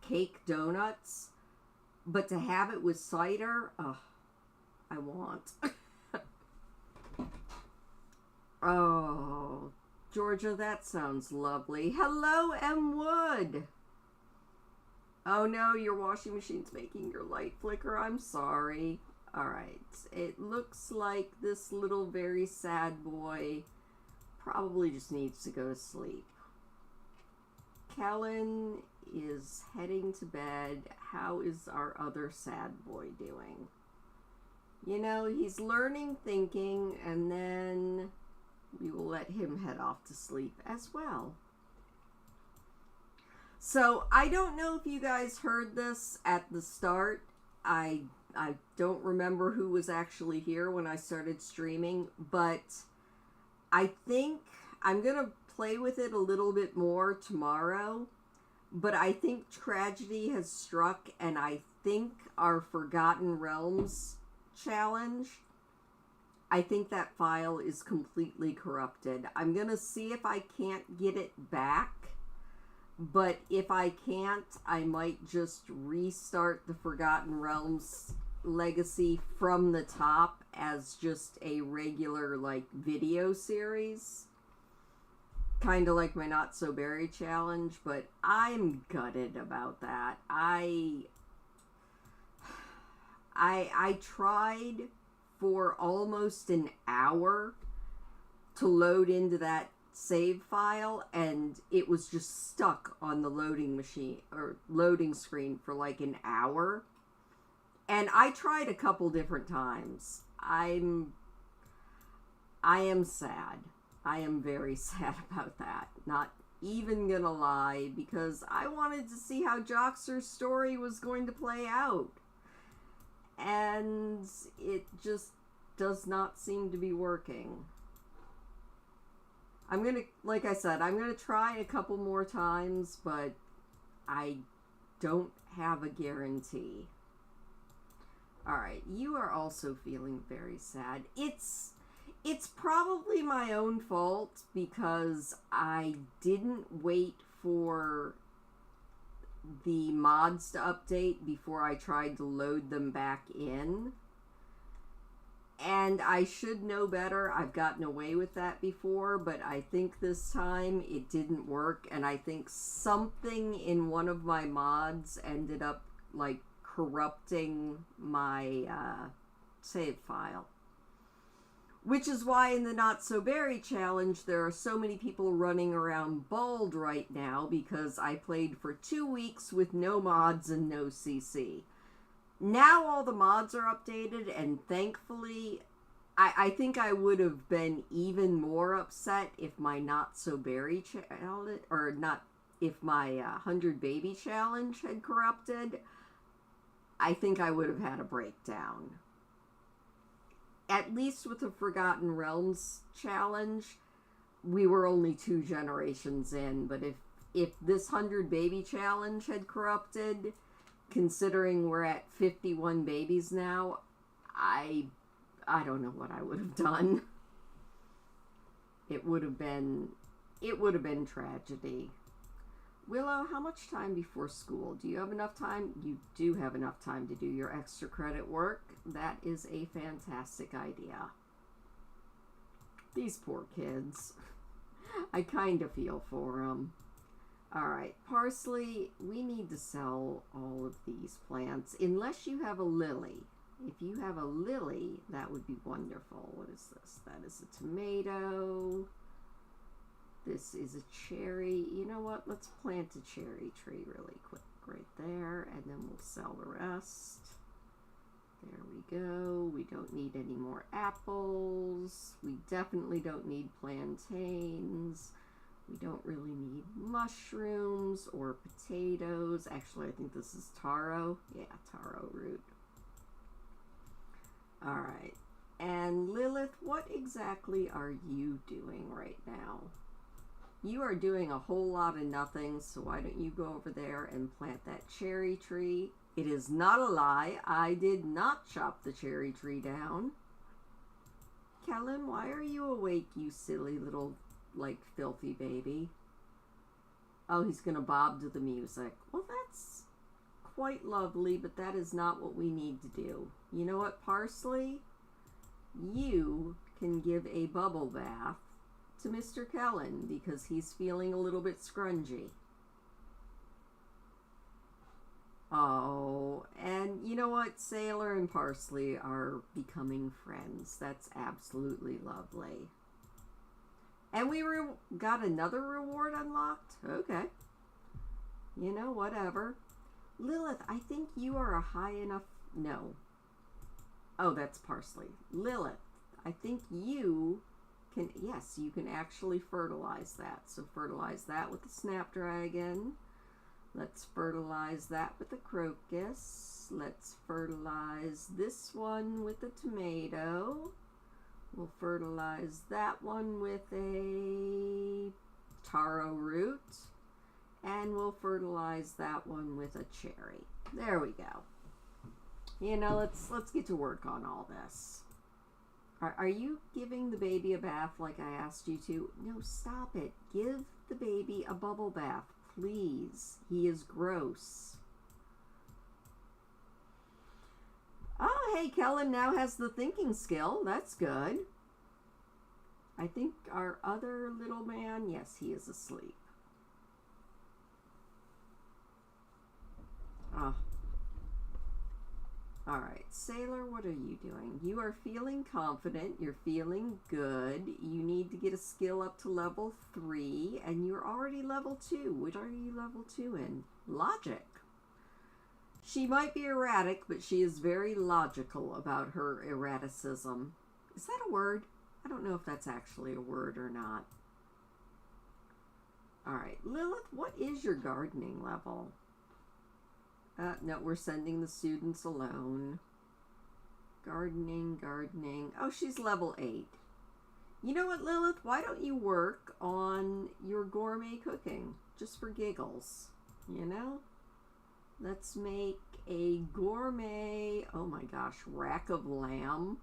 cake donuts, but to have it with cider, I want. Oh, Georgia, that sounds lovely. Hello, M. Wood. Oh no, your washing machine's making your light flicker. I'm sorry. Alright, it looks like this little very sad boy probably just needs to go to sleep. Kellen is heading to bed. How is our other sad boy doing? You know, he's learning thinking, and then we will let him head off to sleep as well. So, I don't know if you guys heard this at the start. I don't remember who was actually here when I started streaming, but I think I'm going to play with it a little bit more tomorrow. But I think tragedy has struck, and I think our Forgotten Realms challenge, I think that file is completely corrupted. I'm gonna see if I can't get it back, but if I can't, I might just restart the Forgotten Realms legacy from the top as just a regular video series, kind of like my Not So Berry challenge. But I'm gutted about that. I tried for almost an hour to load into that save file, and it was just stuck on the loading machine or loading screen for like an hour. And I tried a couple different times. I am sad. I am very sad about that. Not even gonna lie, because I wanted to see how Joxer's story was going to play out. And it just does not seem to be working. I'm gonna, like I said, I'm gonna try a couple more times, but I don't have a guarantee. Alright, you are also feeling very sad. It's probably my own fault because I didn't wait for the mods to update before I tried to load them back in. And I should know better. I've gotten away with that before, but I think this time it didn't work, and I think something in one of my mods ended up corrupting my save file. Which is why in the Not So Berry challenge, there are so many people running around bald right now, because I played for 2 weeks with no mods and no CC. Now all the mods are updated, and thankfully, I think I would have been even more upset if my Not So Berry challenge, or not, if my 100 Baby challenge had corrupted. I think I would have had a breakdown. At least with the Forgotten Realms challenge, we were only 2 generations in. But if this 100 Baby challenge had corrupted, considering we're at 51 babies now, I don't know what I would have done. It would have been tragedy. Willow, how much time before school? Do you have enough time? You do have enough time to do your extra credit work. That is a fantastic idea. These poor kids. I kind of feel for them. Alright, parsley, we need to sell all of these plants, unless you have a lily. If you have a lily, that would be wonderful. What is this? That is a tomato. This is a cherry. You know what? Let's plant a cherry tree really quick right there, and then we'll sell the rest. There we go. We don't need any more apples. We definitely don't need plantains. We don't really need mushrooms or potatoes. Actually, I think this is taro. Yeah, taro root. All right. And Lilith, what exactly are you doing right now? You are doing a whole lot of nothing, so why don't you go over there and plant that cherry tree? It is not a lie. I did not chop the cherry tree down. Kellen, why are you awake, you silly little, filthy baby? Oh, he's going to bob to the music. Well, that's quite lovely, but that is not what we need to do. You know what, Parsley? You can give a bubble bath to Mr. Kellen because he's feeling a little bit scrungy. Oh, and you know what? Sailor and Parsley are becoming friends. That's absolutely lovely. And we got another reward unlocked? Okay. You know, whatever. Lilith, I think you are a high enough... No. Oh, that's Parsley. Lilith, I think you can... Yes, you can actually fertilize that. So fertilize that with the Snapdragon. Let's fertilize that with the crocus. Let's fertilize this one with the tomato. We'll fertilize that one with a taro root. And we'll fertilize that one with a cherry. There we go. You know, let's get to work on all this. Are you giving the baby a bath like I asked you to? No, stop it. Give the baby a bubble bath, please. He is gross. Oh, hey, Kellen now has the thinking skill. That's good. I think our other little man, yes, he is asleep. Oh. Alright, Sailor, what are you doing? You are feeling confident. You're feeling good. You need to get a skill up to level 3, and you're already level 2. What are you level 2 in? Logic. She might be erratic, but she is very logical about her erraticism. Is that a word? I don't know if that's actually a word or not. Alright, Lilith, what is your gardening level? No, we're sending the students alone. Gardening. Oh, she's level 8. You know what, Lilith? Why don't you work on your gourmet cooking? Just for giggles, you know? Let's make a gourmet, oh my gosh, rack of lamb.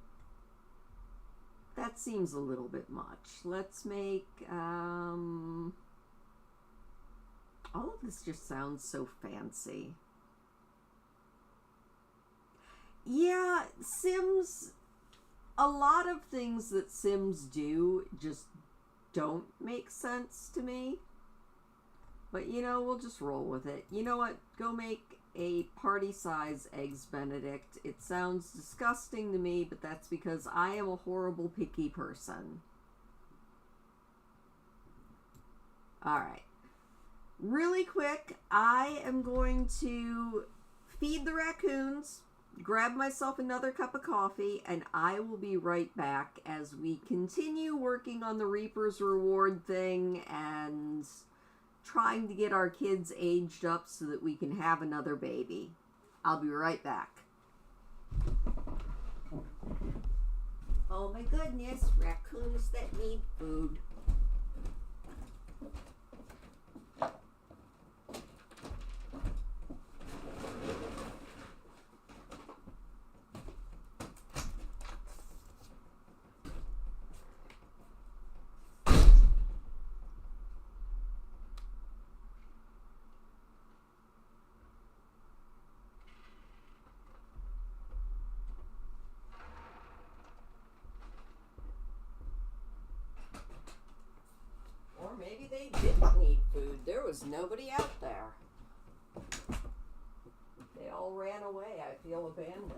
That seems a little bit much. Let's make, all of this just sounds so fancy. Yeah, Sims, a lot of things that Sims do just don't make sense to me. But, you know, we'll just roll with it. You know what? Go make a party-size Eggs Benedict. It sounds disgusting to me, but that's because I am a horrible, picky person. Alright. Really quick, I am going to feed the raccoons, grab myself another cup of coffee, and I will be right back as we continue working on the Reaper's Reward thing and trying to get our kids aged up so that we can have another baby. I'll be right back. Oh my goodness, raccoons that need food. Maybe they didn't need food. There was nobody out there. They all ran away. I feel abandoned.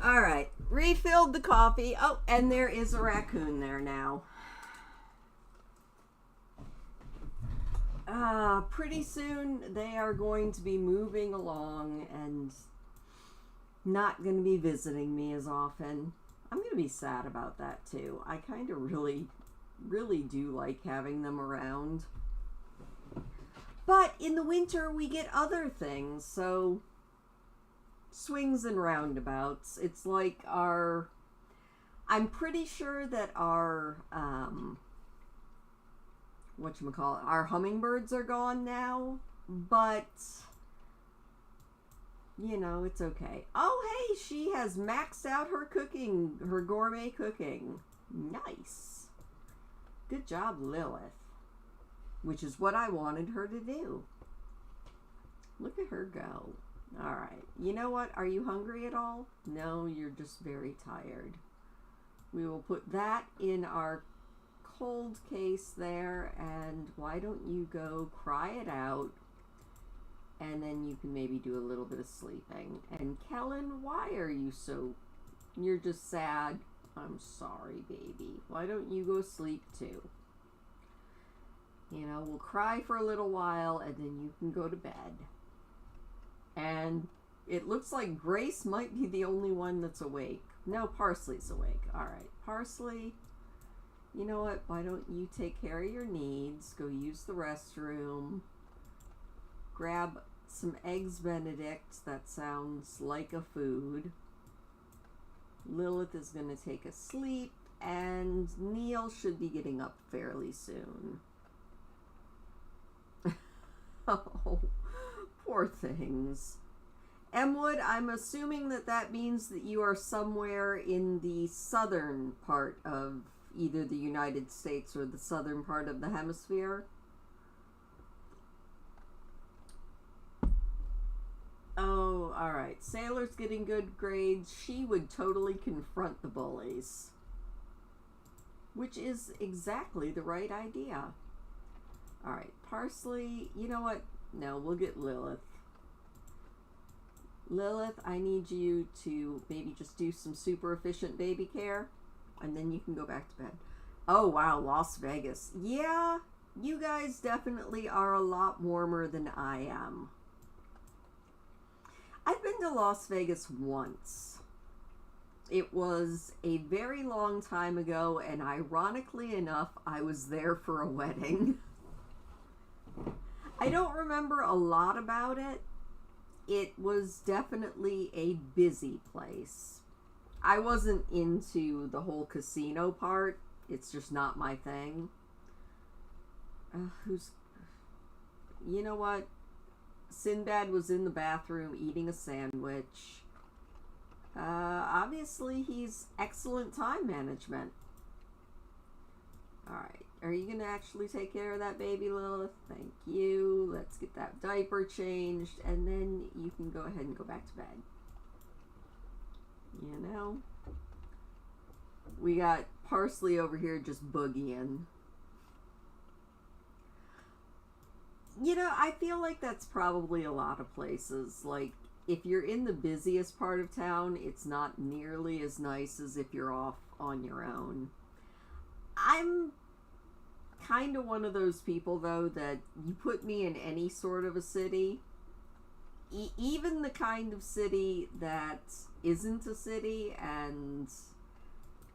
All right, refilled the coffee. Oh, and there is a raccoon there now. Pretty soon they are going to be moving along and not going to be visiting me as often. I'm going to be sad about that too. I kind of really do like having them around. But in the winter we get other things, so swings and roundabouts. It's like I'm pretty sure that our our hummingbirds are gone now, but you know, it's okay. Oh hey, she has maxed out her cooking, her gourmet cooking. Nice. Good job, Lilith. Which is what I wanted her to do. Look at her go. Alright, you know what? Are you hungry at all? No, you're just very tired. We will put that in our cold case there, and why don't you go cry it out, and then you can maybe do a little bit of sleeping. And Kellen, why are you you're just sad? I'm sorry, baby. Why don't you go sleep too? You know, we'll cry for a little while, and then you can go to bed. And it looks like Grace might be the only one that's awake. No, Parsley's awake. Alright, Parsley, you know what? Why don't you take care of your needs? Go use the restroom. Grab some Eggs Benedict. That sounds like a food. Lilith is going to take a sleep. And Neil should be getting up fairly soon. Oh, poor things. Emwood, I'm assuming that means that you are somewhere in the southern part of either the United States or the southern part of the hemisphere. Oh, alright. Sailor's getting good grades. She would totally confront the bullies. Which is exactly the right idea. Alright, Parsley, you know what? No, we'll get Lilith. Lilith, I need you to maybe just do some super efficient baby care, and then you can go back to bed. Oh, wow, Las Vegas. Yeah, you guys definitely are a lot warmer than I am. I've been to Las Vegas once. It was a very long time ago, and ironically enough, I was there for a wedding. I don't remember a lot about it. It was definitely a busy place. I wasn't into the whole casino part. It's just not my thing. You know what? Sinbad was in the bathroom eating a sandwich. Obviously, he's excellent time management. Alright, are you going to actually take care of that baby, Lilith? Thank you. Let's get that diaper changed, and then you can go ahead and go back to bed. You know? We got Parsley over here just boogieing. You know, I feel like that's probably a lot of places. Like, if you're in the busiest part of town, it's not nearly as nice as if you're off on your own. I'm kind of one of those people, though, that you put me in any sort of a city, even the kind of city that isn't a city, and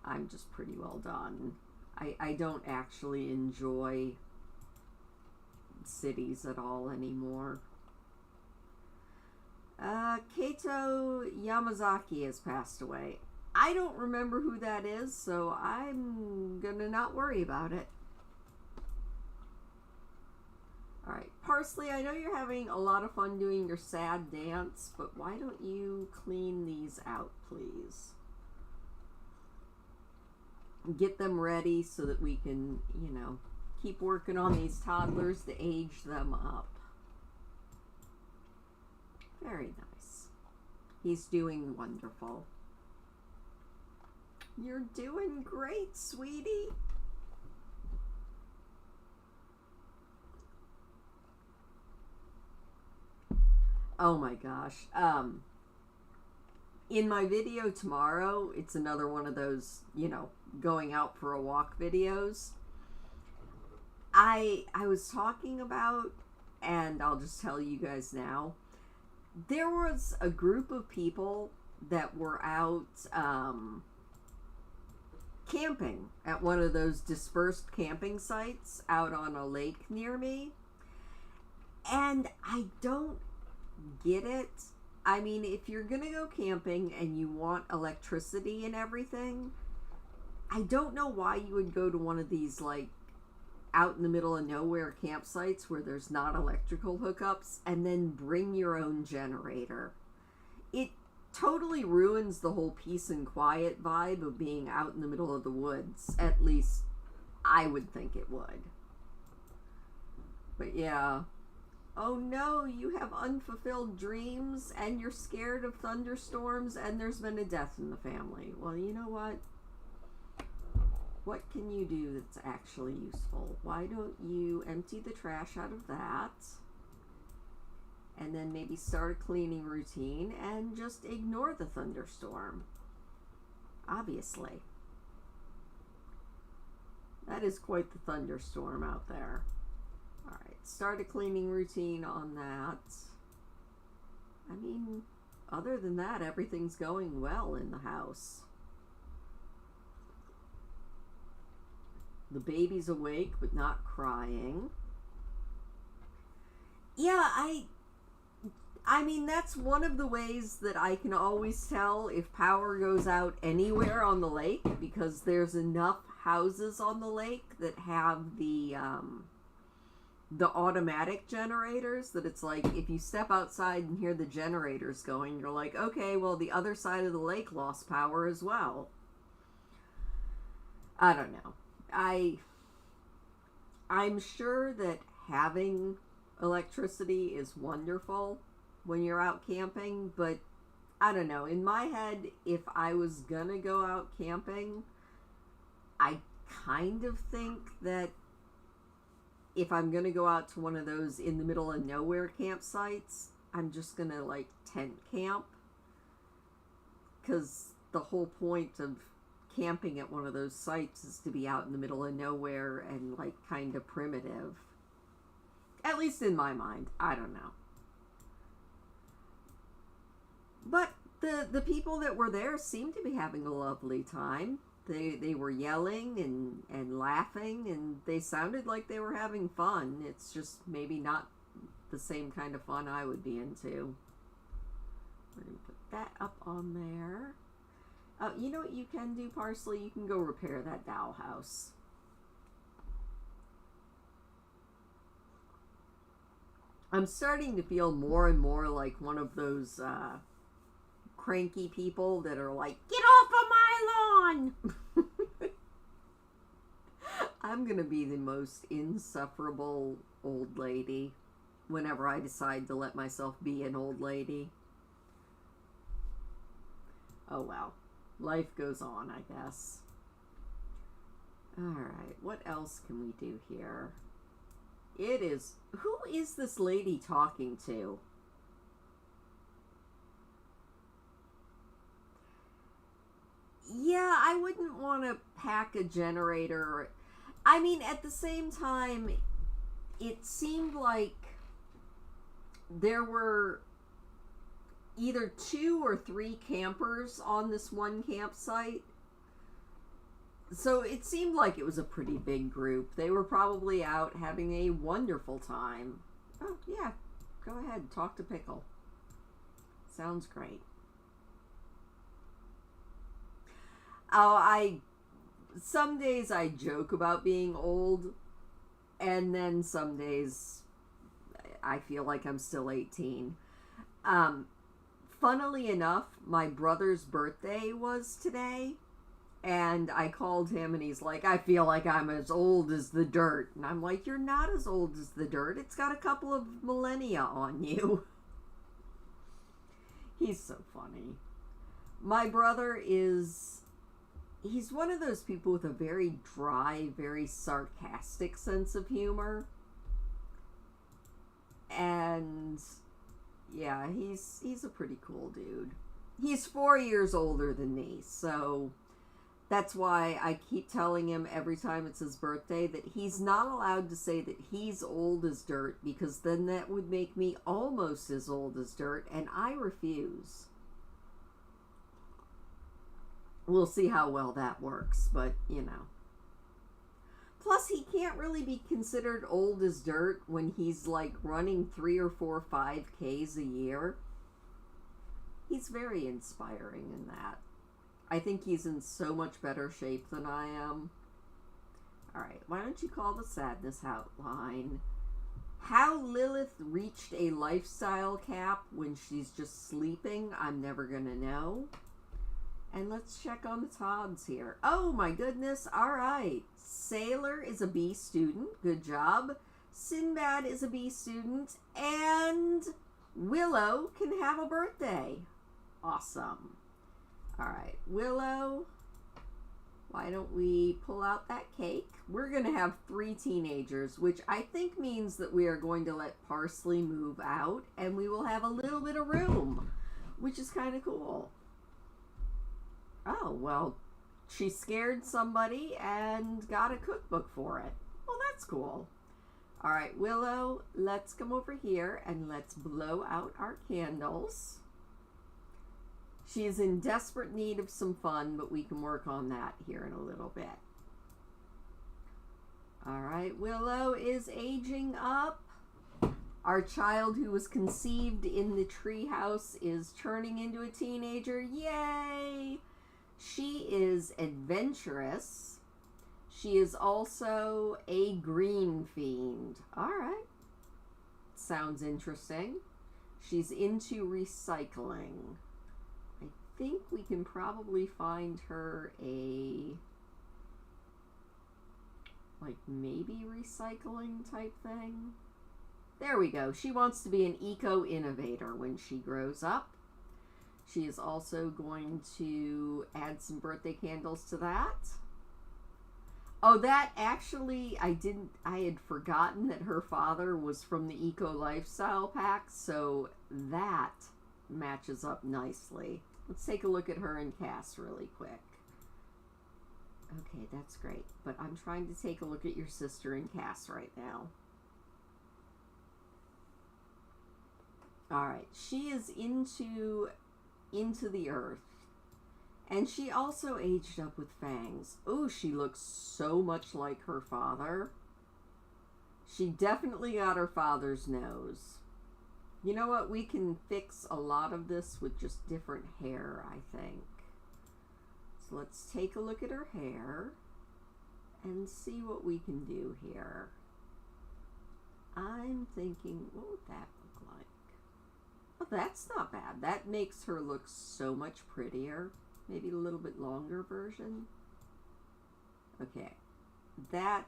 I'm just pretty well done. I don't actually enjoy cities at all anymore. Kato Yamazaki has passed away. I don't remember who that is, so I'm gonna not worry about it. Alright, Parsley, I know you're having a lot of fun doing your sad dance, but why don't you clean these out, please? Get them ready so that we can, you know, keep working on these toddlers to age them up. Very nice. He's doing wonderful. You're doing great, sweetie. Oh my gosh. In my video tomorrow, it's another one of those, you know, going out for a walk videos. I was talking about, and I'll just tell you guys now, there was a group of people that were out camping at one of those dispersed camping sites out on a lake near me, and I don't get it. I mean, if you're gonna go camping and you want electricity and everything, I don't know why you would go to one of these, like, out in the middle of nowhere campsites where there's not electrical hookups and then bring your own generator. It totally ruins the whole peace and quiet vibe of being out in the middle of the woods. At least I would think it would. But yeah. Oh no, you have unfulfilled dreams and you're scared of thunderstorms and there's been a death in the family. Well, you know what? What can you do that's actually useful? Why don't you empty the trash out of that? And then maybe start a cleaning routine and just ignore the thunderstorm. Obviously. That is quite the thunderstorm out there. Alright, start a cleaning routine on that. I mean, other than that, everything's going well in the house. The baby's awake, but not crying. Yeah, I mean, that's one of the ways that I can always tell if power goes out anywhere on the lake, because there's enough houses on the lake that have the automatic generators that it's like, if you step outside and hear the generators going, you're like, okay, well, the other side of the lake lost power as well. I don't know. I'm sure that having electricity is wonderful when you're out camping, but I don't know. In my head, if I was gonna go out camping, I kind of think that if I'm gonna go out to one of those in the middle of nowhere campsites, I'm just gonna, like, tent camp. Because the whole point of camping at one of those sites is to be out in the middle of nowhere and, like, kind of primitive. At least in my mind. I don't know. But the people that were there seemed to be having a lovely time. They were yelling and laughing, and they sounded like they were having fun. It's just maybe not the same kind of fun I would be into. We're going to put that up on there. You know what you can do, Parsley? You can go repair that dollhouse. I'm starting to feel more and more like one of those cranky people that are like, get off of my lawn! I'm going to be the most insufferable old lady whenever I decide to let myself be an old lady. Oh well, life goes on, I guess. Alright, what else can we do here? Who is this lady talking to? Yeah, I wouldn't want to pack a generator. I mean, at the same time, it seemed like there were either 2 or 3 campers on this one campsite. So it seemed like it was a pretty big group. They were probably out having a wonderful time. Oh, yeah. Go ahead. Talk to Pickle. Sounds great. Oh, some days I joke about being old, and then some days I feel like I'm still 18. Funnily enough, my brother's birthday was today, and I called him and he's like, I feel like I'm as old as the dirt. And I'm like, you're not as old as the dirt. It's got a couple of millennia on you. He's so funny. My brother he's one of those people with a very dry, very sarcastic sense of humor. And yeah, he's a pretty cool dude. He's 4 years older than me, so that's why I keep telling him every time it's his birthday that he's not allowed to say that he's old as dirt, because then that would make me almost as old as dirt, and I refuse. We'll see how well that works, but you know. Plus, he can't really be considered old as dirt when he's like running 3 or 4, 5Ks a year. He's very inspiring in that. I think he's in so much better shape than I am. Alright, why don't you call the sadness outline? How Lilith reached a lifestyle cap when she's just sleeping, I'm never gonna know. And let's check on the Todds here. Oh my goodness, alright. Sailor is a B student, good job. Sinbad is a B student, and Willow can have a birthday. Awesome. Alright, Willow, why don't we pull out that cake? We're going to have 3 teenagers, which I think means that we are going to let Parsley move out, and we will have a little bit of room, which is kind of cool. Oh, well, she scared somebody and got a cookbook for it. Well, that's cool. Alright, Willow, let's come over here and let's blow out our candles. She is in desperate need of some fun, but we can work on that here in a little bit. Alright, Willow is aging up. Our child who was conceived in the treehouse is turning into a teenager. Yay! She is adventurous. She is also a green fiend. Alright. Sounds interesting. She's into recycling. I think we can probably find her like maybe recycling type thing. There we go. She wants to be an eco-innovator when she grows up. She is also going to add some birthday candles to that. Oh, that actually, I had forgotten that her father was from the Eco Lifestyle Pack, so that matches up nicely. Let's take a look at her and Cass really quick. Okay, that's great, but I'm trying to take a look at your sister and Cass right now. Alright, she is into the earth. And she also aged up with fangs. Oh, she looks so much like her father. She definitely got her father's nose. You know what? We can fix a lot of this with just different hair, I think. So let's take a look at her hair and see what we can do here. I'm thinking, what would that look like? Oh, that's not bad. That makes her look so much prettier. Maybe a little bit longer version. Okay. That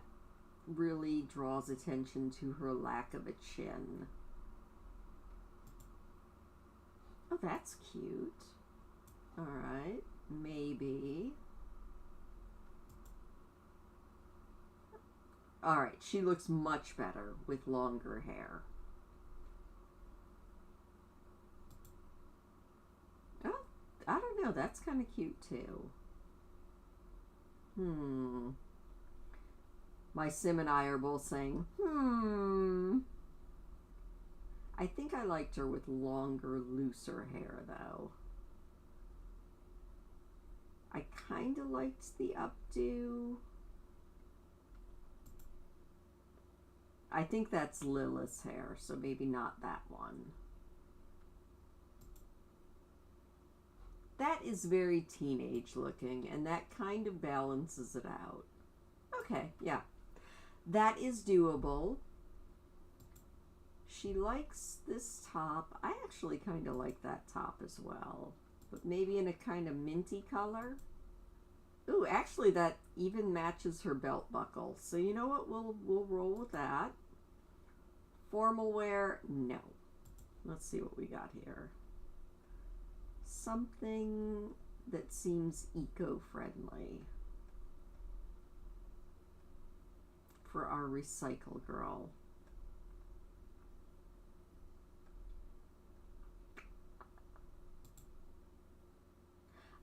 really draws attention to her lack of a chin. Oh, that's cute. Alright. Maybe. Alright, she looks much better with longer hair. Oh, I don't know. That's kind of cute too. My sim and I are both saying, I think I liked her with longer, looser hair though. I kind of liked the updo. I think that's Lilith's hair, so maybe not that one. That is very teenage looking, and that kind of balances it out. Okay, yeah. That is doable. She likes this top. I actually kind of like that top as well, but maybe in a kind of minty color. Ooh, actually that even matches her belt buckle. So you know what? We'll roll with that. Formal wear, no. Let's see what we got here. Something that seems eco-friendly for our recycle girl.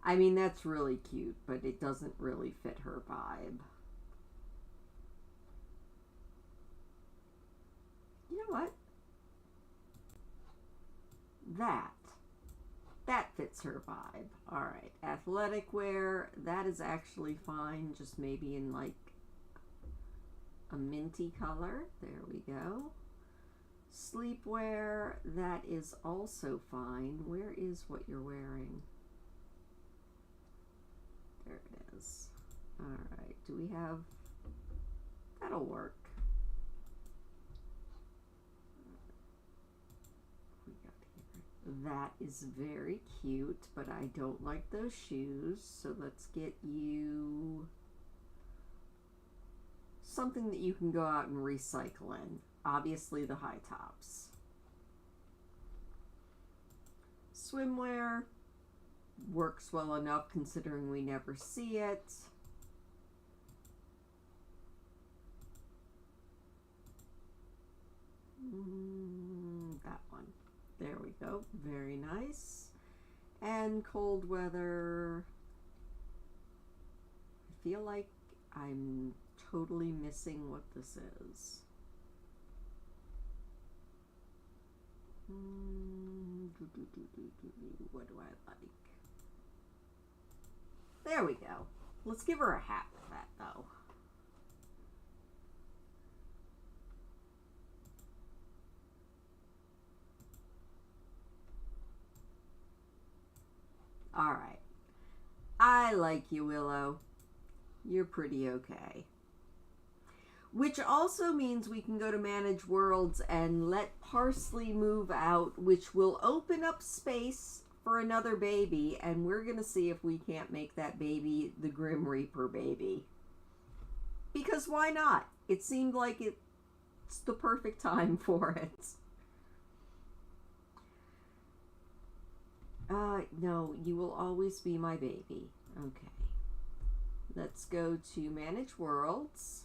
I mean, that's really cute, but it doesn't really fit her vibe. You know what? That fits her vibe. Alright, athletic wear, that is actually fine, just maybe in like a minty color. There we go. Sleepwear, that is also fine. Where is what you're wearing? There it is. Alright, do we have... That'll work. That is very cute, but I don't like those shoes, so let's get you something that you can go out and recycle in. Obviously the high tops. Swimwear works well enough considering we never see it. That one. There we go. Very nice. And cold weather. I feel like I'm totally missing what this is. What do I like? There we go. Let's give her a hat with that though. Alright. I like you, Willow. You're pretty okay. Which also means we can go to Manage Worlds and let Parsley move out, which will open up space for another baby, and we're going to see if we can't make that baby the Grim Reaper baby. Because why not? It seemed like it's the perfect time for it. No, you will always be my baby. Okay. Let's go to Manage Worlds.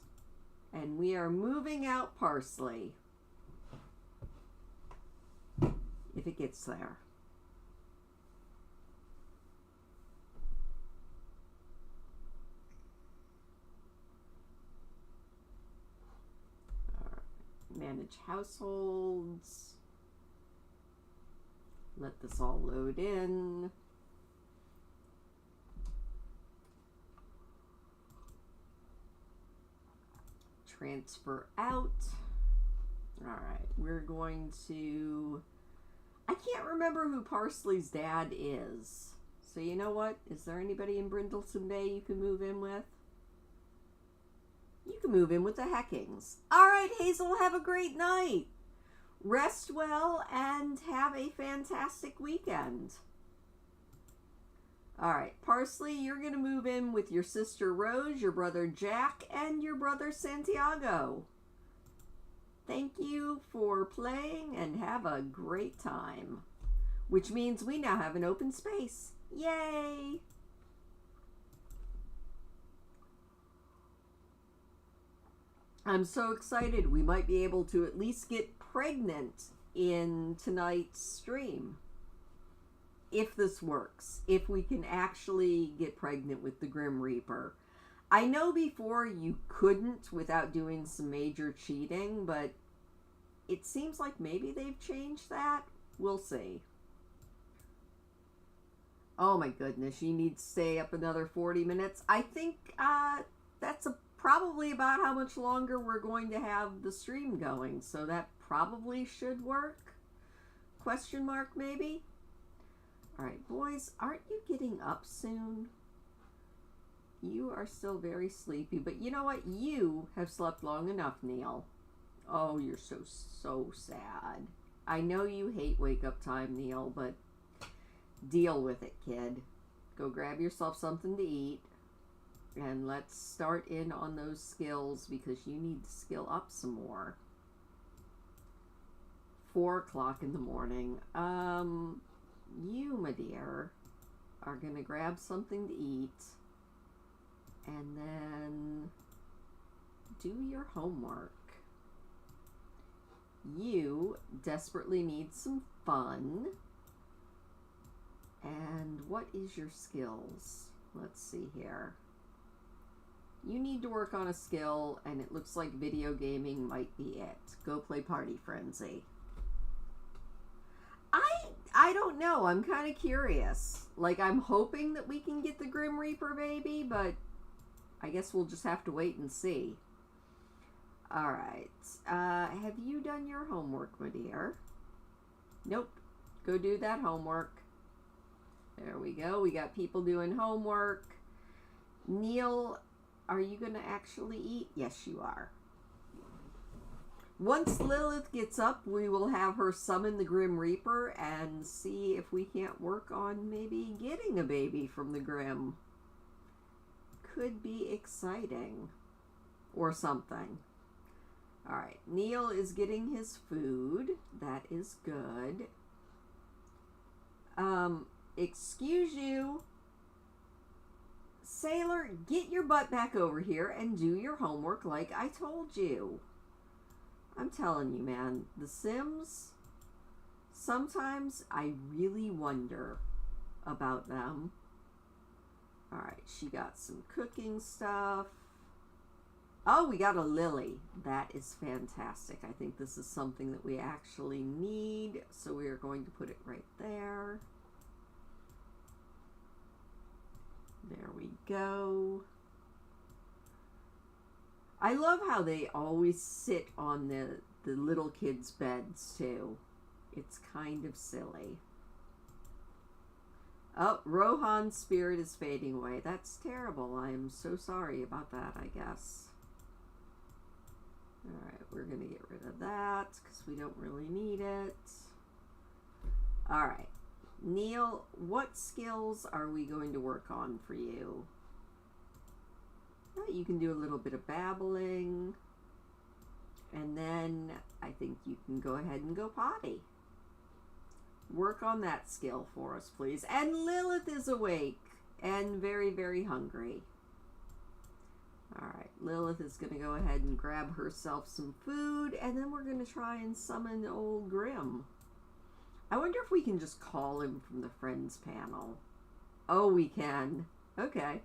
And we are moving out Parsley. If it gets there. All right. Manage households. Let this all load in. Transfer out. All right, we're going to... I can't remember who Parsley's dad is. So you know what? Is there anybody in Brindleton Bay you can move in with? You can move in with the Heckings. All right, Hazel, have a great night. Rest well and have a fantastic weekend. All right, Parsley, you're going to move in with your sister Rose, your brother Jack, and your brother Santiago. Thank you for playing and have a great time. Which means we now have an open space. Yay! I'm so excited. We might be able to at least get pregnant in tonight's stream. If this works. If we can actually get pregnant with the Grim Reaper. I know before you couldn't without doing some major cheating, but it seems like maybe they've changed that. We'll see. Oh my goodness, you need to stay up another 40 minutes. I think that's probably about how much longer we're going to have the stream going. So that probably should work. Question mark maybe? Alright, boys, aren't you getting up soon? You are still very sleepy, but you know what? You have slept long enough, Neil. Oh, you're so sad. I know you hate wake-up time, Neil, but deal with it, kid. Go grab yourself something to eat, and let's start in on those skills because you need to skill up some more. 4 o'clock in the morning. You, my dear, are going to grab something to eat and then do your homework. You desperately need some fun. And what is your skills? Let's see here. You need to work on a skill, and it looks like video gaming might be it. Go play Party Frenzy. I don't know. I'm kind of curious. Like, I'm hoping that we can get the Grim Reaper baby, but I guess we'll just have to wait and see. Alright. Have you done your homework, my dear? Nope. Go do that homework. There we go. We got people doing homework. Neil, are you going to actually eat? Yes, you are. Once Lilith gets up, we will have her summon the Grim Reaper and see if we can't work on maybe getting a baby from the Grim. Could be exciting. Or something. Alright, Neil is getting his food. That is good. Excuse you. Sailor, get your butt back over here and do your homework like I told you. I'm telling you, man, The Sims, sometimes I really wonder about them. Alright, she got some cooking stuff. Oh, we got a lily. That is fantastic. I think this is something that we actually need, so we are going to put it right there. There we go. I love how they always sit on the little kids' beds, too. It's kind of silly. Oh, Rohan's spirit is fading away. That's terrible. I am so sorry about that, I guess. Alright, we're going to get rid of that because we don't really need it. Alright. Neil, what skills are we going to work on for you? You can do a little bit of babbling. And then I think you can go ahead and go potty. Work on that skill for us, please. And Lilith is awake and very, very hungry. Alright, Lilith is going to go ahead and grab herself some food. And then we're going to try and summon old Grim. I wonder if we can just call him from the Friends panel. Oh, we can. Okay.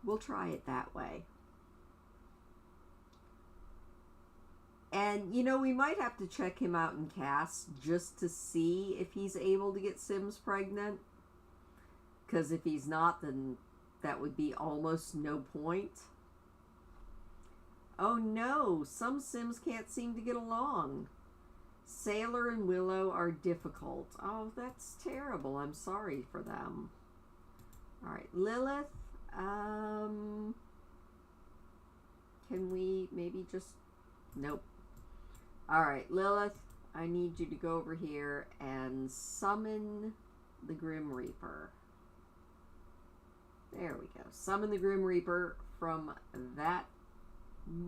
We'll try it that way. And, you know, we might have to check him out in cast just to see if he's able to get Sims pregnant. Because if he's not, then that would be almost no point. Oh no, some Sims can't seem to get along. Sailor and Willow are difficult. Oh, that's terrible. I'm sorry for them. Alright, Lilith. Can we maybe just... Nope. Alright, Lilith, I need you to go over here and summon the Grim Reaper. There we go. Summon the Grim Reaper from that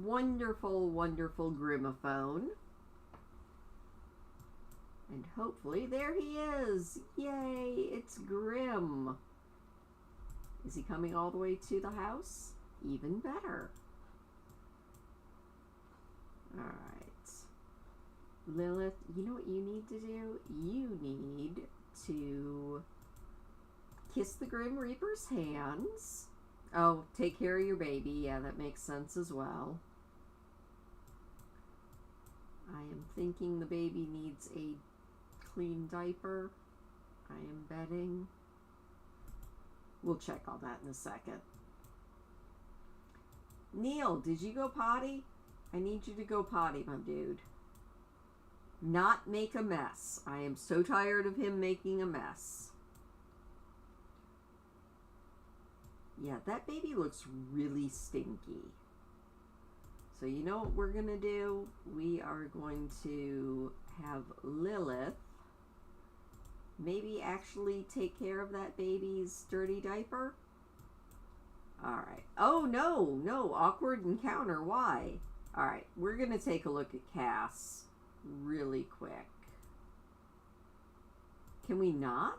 wonderful, wonderful Grimophone. And hopefully, there he is! Yay! It's Grim! Is he coming all the way to the house? Even better. Alright. Lilith, you know what you need to do? You need to kiss the Grim Reaper's hands. Oh, take care of your baby. Yeah, that makes sense as well. I am thinking the baby needs a clean diaper. I am betting. We'll check all that in a second. Neil, did you go potty? I need you to go potty, my dude. Not make a mess. I am so tired of him making a mess. Yeah, that baby looks really stinky. So you know what we're going to do? We are going to have Lilith maybe actually take care of that baby's dirty diaper. Alright. Oh, no, no. Awkward encounter. Why? Alright, we're going to take a look at Cass really quick. Can we not?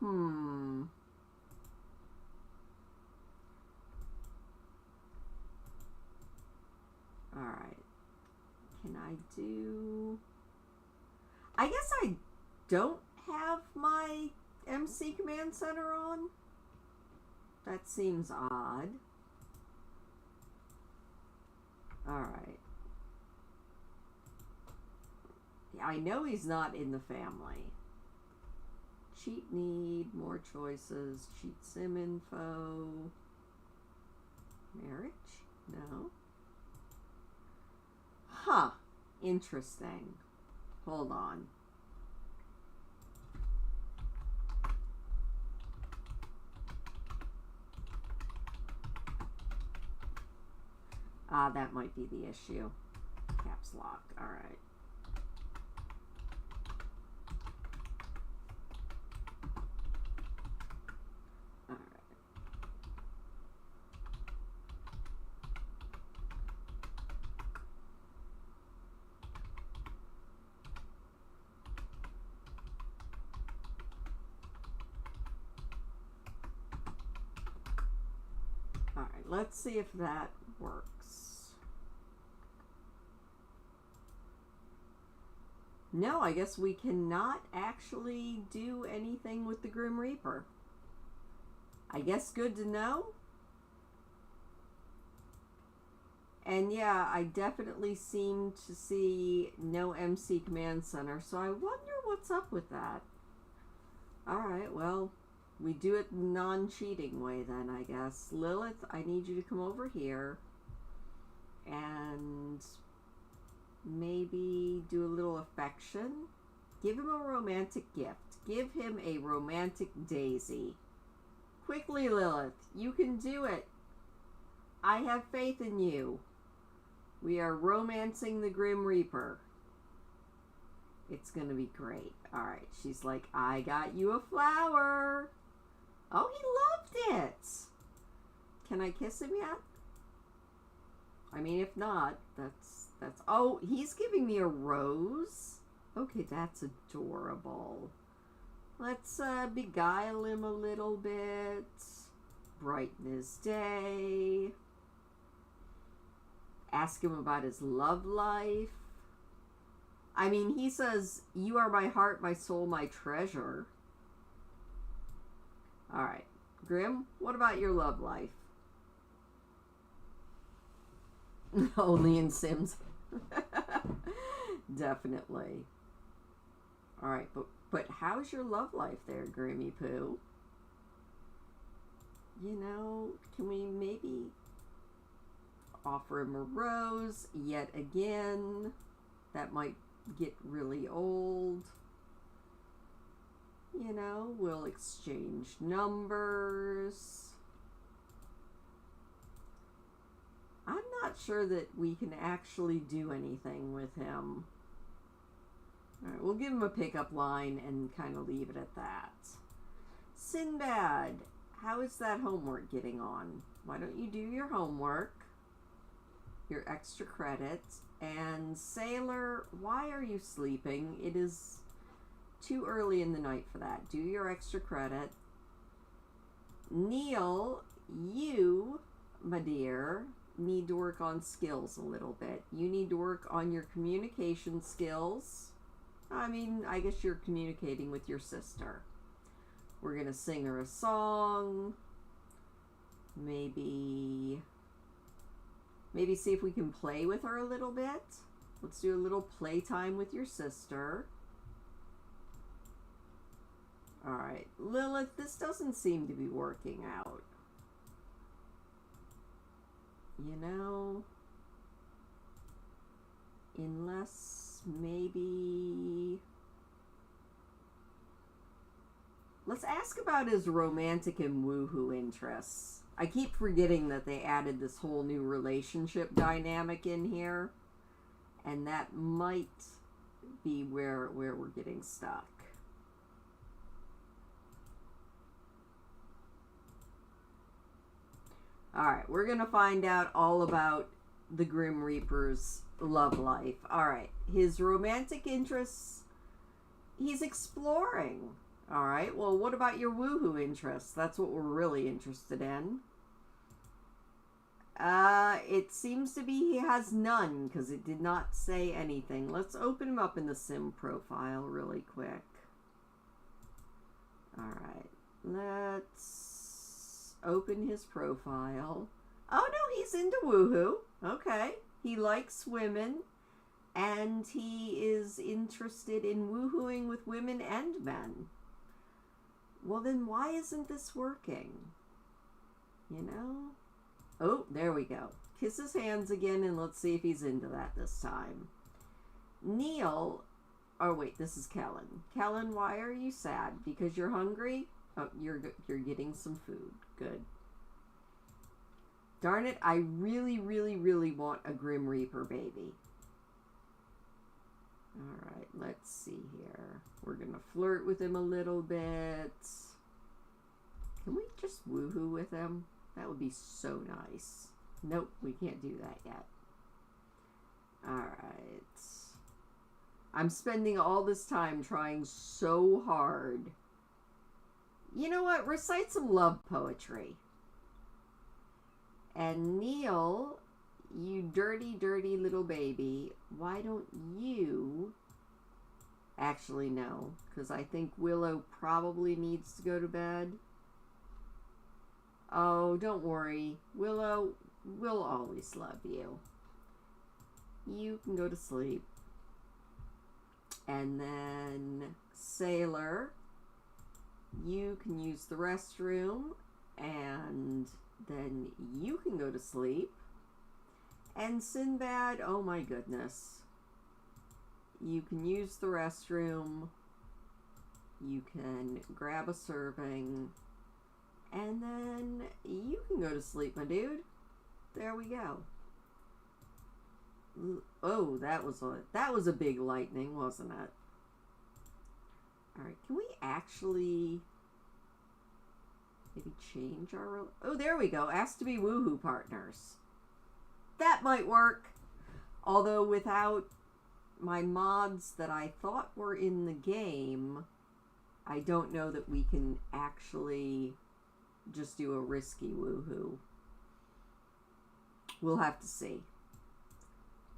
Alright. Can I do... I guess I don't have my MC Command Center on. That seems odd. Alright. I know he's not in the family. Cheat need, more choices, cheat sim info. Marriage? No. Huh. Interesting. Hold on. Ah, that might be the issue. Caps lock. All right. All right. All right. Let's see if that works. No, I guess we cannot actually do anything with the Grim Reaper. I guess good to know. And yeah, I definitely seem to see no MC Command Center, so I wonder what's up with that. Alright, well, we do it the non-cheating way then, I guess. Lilith, I need you to come over here and maybe do a little affection. Give him a romantic gift. Give him a romantic daisy. Quickly, Lilith. You can do it. I have faith in you. We are romancing the Grim Reaper. It's going to be great. Alright, she's like, I got you a flower. Oh, he loved it. Can I kiss him yet? I mean, if not, that's... Oh, he's giving me a rose? Okay, that's adorable. Let's beguile him a little bit. Brighten his day. Ask him about his love life. I mean, he says, you are my heart, my soul, my treasure. Alright. Grim, what about your love life? Only in Sims. Definitely. Alright, but how's your love life there, Grimmy Poo? You know, can we maybe offer him a rose yet again? That might get really old. You know, we'll exchange numbers. not sure that we can actually do anything with him. Alright, we'll give him a pickup line and kind of leave it at that. Sinbad, how is that homework getting on? Why don't you do your homework? Your extra credits. And Sailor, why are you sleeping? It is too early in the night for that. Do your extra credit. Neil, you, my dear, need to work on skills a little bit. You need to work on your communication skills. I mean, I guess you're communicating with your sister. We're going to sing her a song. Maybe see if we can play with her a little bit. Let's do a little playtime with your sister. Alright, Lilith, this doesn't seem to be working out. You know, unless maybe... Let's ask about his romantic and woohoo interests. I keep forgetting that they added this whole new relationship dynamic in here. And that might be where we're getting stuck. Alright, we're going to find out all about the Grim Reaper's love life. Alright, his romantic interests, he's exploring. Alright, well, what about your woohoo interests? That's what we're really interested in. It seems to be he has none, because it did not say anything. Let's open him up in the sim profile really quick. Alright, let's open his profile. Oh no, he's into woohoo. Okay, he likes women, and he is interested in woohooing with women and men. Well, then why isn't this working? You know? Oh, there we go. Kiss his hands again, and let's see if he's into that this time. Neil, oh wait, this is Kellen. Kellen, why are you sad? Because you're hungry? Oh, you're getting some food. Good. Darn it, I really, really, really want a Grim Reaper baby. Alright, let's see here. We're gonna flirt with him a little bit. Can we just woohoo with him? That would be so nice. Nope, we can't do that yet. Alright. I'm spending all this time trying so hard. You know what? Recite some love poetry. And Neil, you dirty, dirty little baby, why don't you... Actually, no, because I think Willow probably needs to go to bed. Oh, don't worry. Willow, we'll always love you. You can go to sleep. And then Sailor, you can use the restroom, and then you can go to sleep. And Sinbad, oh my goodness. You can use the restroom. You can grab a serving. And then you can go to sleep, my dude. There we go. Oh, that was a big lightning, wasn't it? Alright, can we actually maybe change our... Oh, there we go. Ask to be woohoo partners. That might work. Although without my mods that I thought were in the game, I don't know that we can actually just do a risky woohoo. We'll have to see.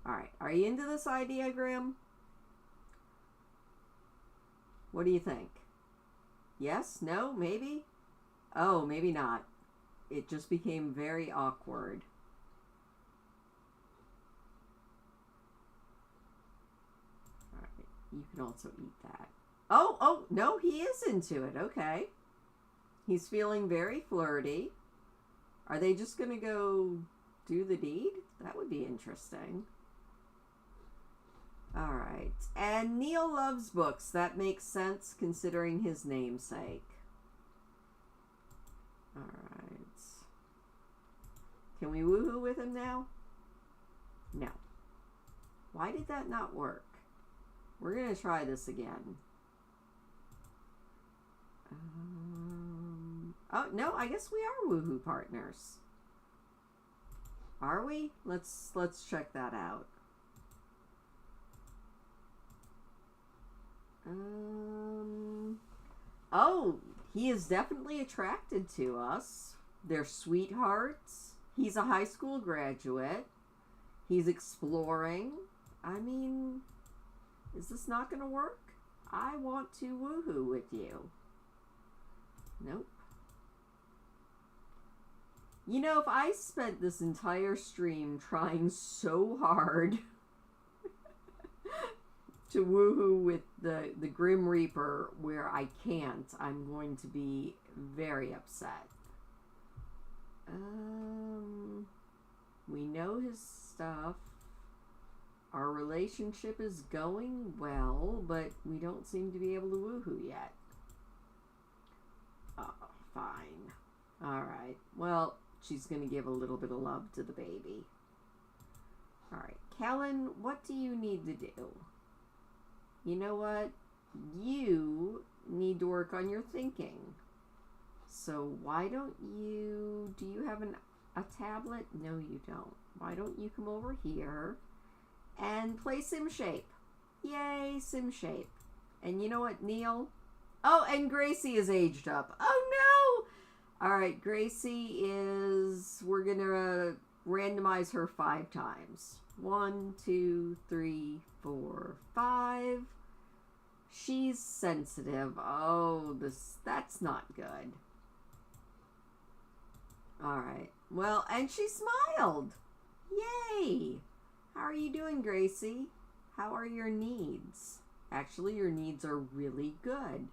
Alright, are you into this idea, Grim? What do you think? Yes? No? Maybe? Oh, maybe not. It just became very awkward. Alright, you can also eat that. Oh, no, he is into it. Okay. He's feeling very flirty. Are they just going to go do the deed? That would be interesting. Alright. And Neil loves books. That makes sense considering his namesake. Alright. Can we woohoo with him now? No. Why did that not work? We're going to try this again. Oh, no, I guess we are woohoo partners. Are we? Let's check that out. Oh, he is definitely attracted to us. They're sweethearts. He's a high school graduate. He's exploring. I mean, is this not going to work? I want to woohoo with you. Nope. You know, if I spent this entire stream trying so hard to woohoo with the Grim Reaper where I can't, I'm going to be very upset. We know his stuff. Our relationship is going well, but we don't seem to be able to woohoo yet. Oh, fine. Alright, well, she's going to give a little bit of love to the baby. Alright, Kellen, what do you need to do? You know what? You need to work on your thinking. So why don't you... Do you have a tablet? No, you don't. Why don't you come over here and play Sim Shape? Yay, Sim Shape. And you know what, Neil? Oh, and Gracie is aged up. Oh, no! Alright, Gracie is... We're going to randomize her 5 times. 1, 2, 3, 4, 5. She's sensitive. Oh, that's not good. Alright. Well, and she smiled. Yay! How are you doing, Gracie? How are your needs? Actually, your needs are really good.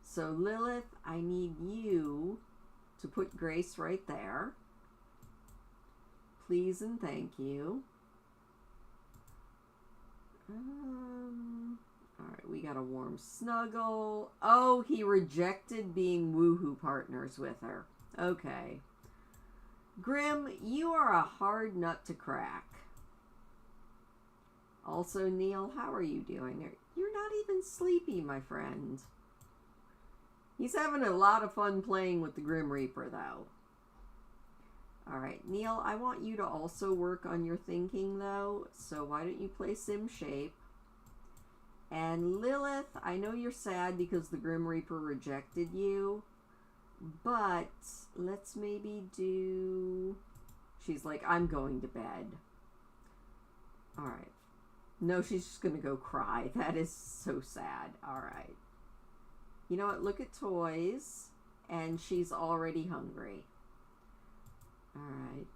So, Lilith, I need you to put Grace right there. Please and thank you. Alright, we got a warm snuggle. Oh, he rejected being woohoo partners with her. Okay. Grim, you are a hard nut to crack. Also, Neil, how are you doing? You're not even sleepy, my friend. He's having a lot of fun playing with the Grim Reaper, though. Alright, Neil, I want you to also work on your thinking, though. So why don't you play Sim Shape? And Lilith, I know you're sad because the Grim Reaper rejected you. But let's maybe do... She's like, I'm going to bed. Alright. No, she's just going to go cry. That is so sad. Alright. You know what? Look at toys. And she's already hungry. Alright.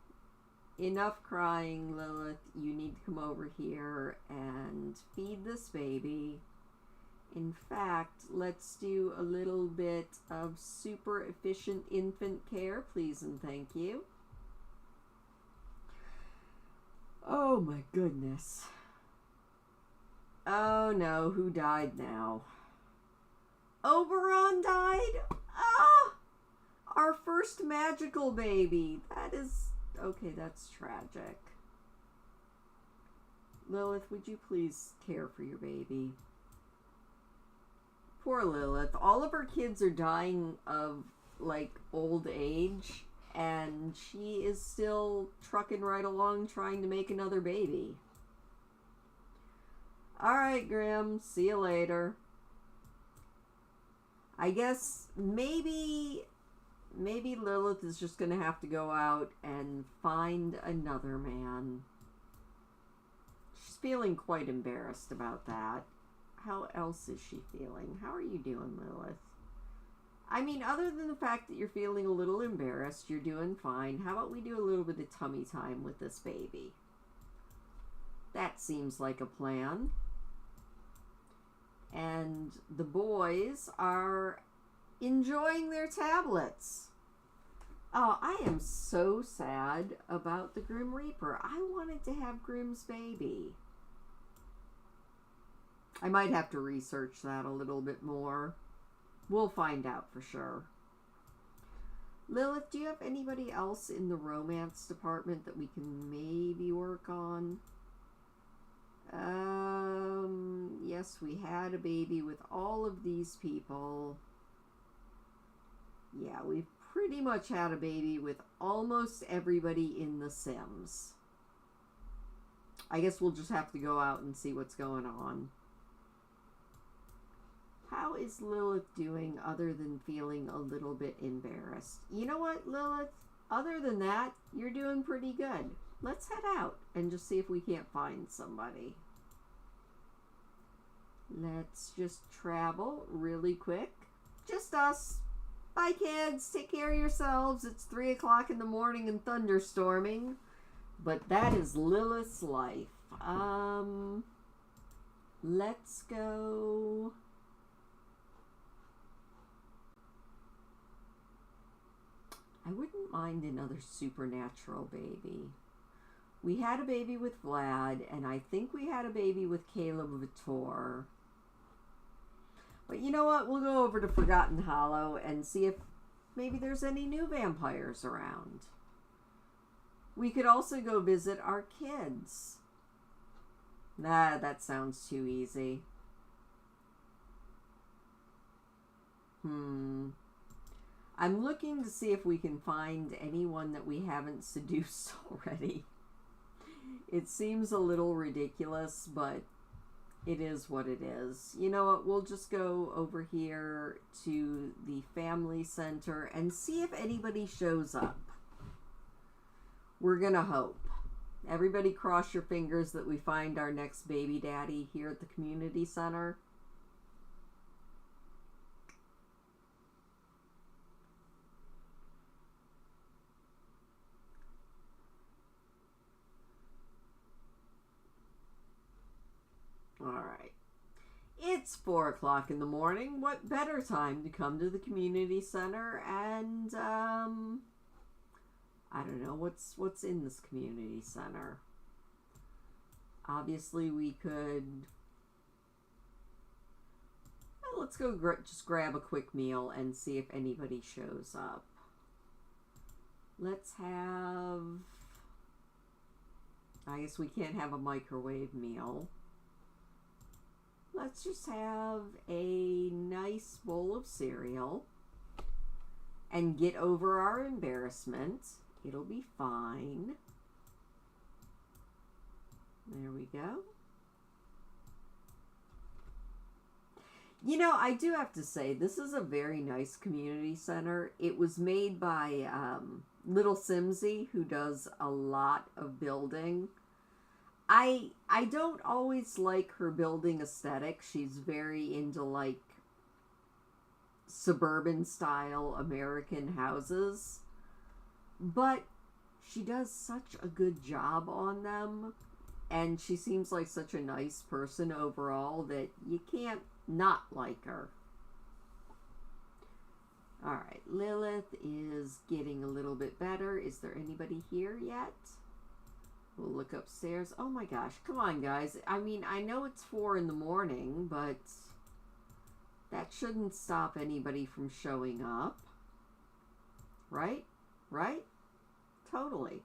Enough crying, Lilith. You need to come over here and feed this baby. In fact, let's do a little bit of super efficient infant care, please and thank you. Oh my goodness. Oh no, who died now? Oberon died? Ah! Our first magical baby. That is... Okay, that's tragic. Lilith, would you please care for your baby? Poor Lilith. All of her kids are dying of, like, old age, and she is still trucking right along trying to make another baby. Alright, Grim. See you later. I guess maybe Lilith is just going to have to go out and find another man. She's feeling quite embarrassed about that. How else is she feeling? How are you doing, Lilith? I mean, other than the fact that you're feeling a little embarrassed, you're doing fine. How about we do a little bit of tummy time with this baby? That seems like a plan. And the boys are enjoying their tablets. Oh, I am so sad about the Grim Reaper. I wanted to have Grim's baby. I might have to research that a little bit more. We'll find out for sure. Lilith, do you have anybody else in the romance department that we can maybe work on? Yes, we had a baby with all of these people. Yeah, we've pretty much had a baby with almost everybody in The Sims. I guess we'll just have to go out and see what's going on. How is Lilith doing other than feeling a little bit embarrassed? You know what, Lilith? Other than that, you're doing pretty good. Let's head out and just see if we can't find somebody. Let's just travel really quick. Just us. Bye, kids. Take care of yourselves. It's 3 o'clock in the morning and thunderstorming. But that is Lilith's life. Let's go. I wouldn't mind another supernatural baby. We had a baby with Vlad, and I think we had a baby with Caleb Vitor. But you know what? We'll go over to Forgotten Hollow and see if maybe there's any new vampires around. We could also go visit our kids. Nah, that sounds too easy. I'm looking to see if we can find anyone that we haven't seduced already. It seems a little ridiculous, but it is what it is. You know what? We'll just go over here to the family center and see if anybody shows up. We're gonna hope. Everybody cross your fingers that we find our next baby daddy here at the community center. Alright. It's 4 o'clock in the morning. What better time to come to the community center and, I don't know, what's in this community center? Obviously, we could... Well, let's go just grab a quick meal and see if anybody shows up. Let's have... I guess we can't have a microwave meal. Let's just have a nice bowl of cereal and get over our embarrassment. It'll be fine. There we go. You know, I do have to say, this is a very nice community center. It was made by Little Simsy, who does a lot of building. I don't always like her building aesthetic. She's very into, like, suburban style American houses. But she does such a good job on them. And she seems like such a nice person overall that you can't not like her. Alright, Lilith is getting a little bit better. Is there anybody here yet? We'll look upstairs. Oh my gosh, come on guys. I mean, I know it's 4 in the morning, but that shouldn't stop anybody from showing up. Right? Right? Totally.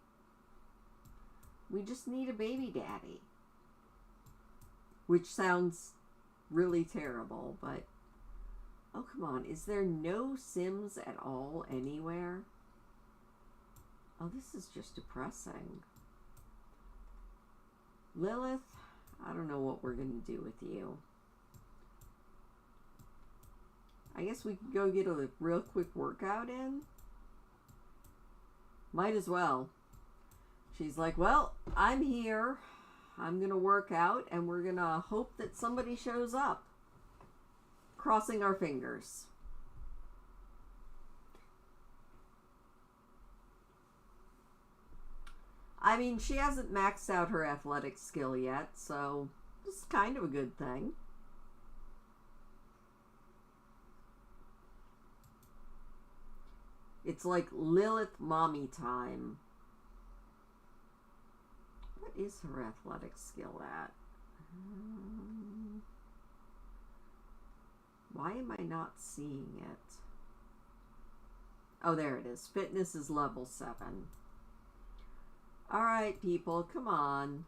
We just need a baby daddy. Which sounds really terrible, but... Oh, come on. Is there no Sims at all anywhere? Oh, this is just depressing. Lilith, I don't know what we're going to do with you. I guess we could go get a real quick workout in. Might as well. She's like, well, I'm here. I'm going to work out and we're going to hope that somebody shows up. Crossing our fingers. I mean, she hasn't maxed out her athletic skill yet, so this is kind of a good thing. It's like Lilith mommy time. What is her athletic skill at? Why am I not seeing it? Oh, there it is. Fitness is level 7. All right, people, come on.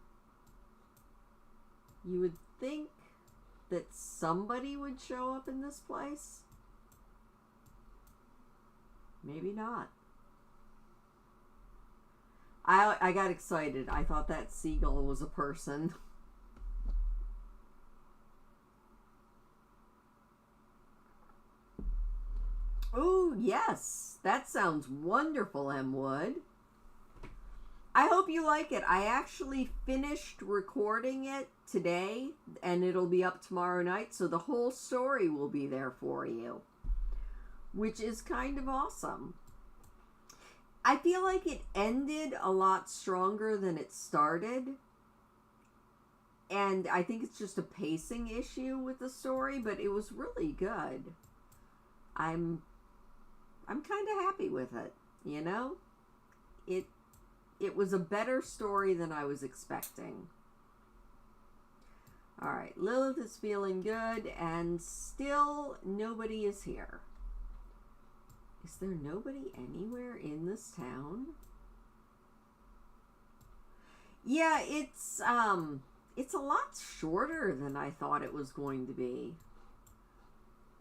You would think that somebody would show up in this place? Maybe not. I got excited. I thought that seagull was a person. Oh, yes. That sounds wonderful, M. Wood. I hope you like it. I actually finished recording it today, and it'll be up tomorrow night, so the whole story will be there for you, which is kind of awesome. I feel like it ended a lot stronger than it started, and I think it's just a pacing issue with the story, but it was really good. I'm kind of happy with it, you know? It was a better story than I was expecting. Alright, Lilith is feeling good, and still nobody is here. Is there nobody anywhere in this town? Yeah, it's a lot shorter than I thought it was going to be.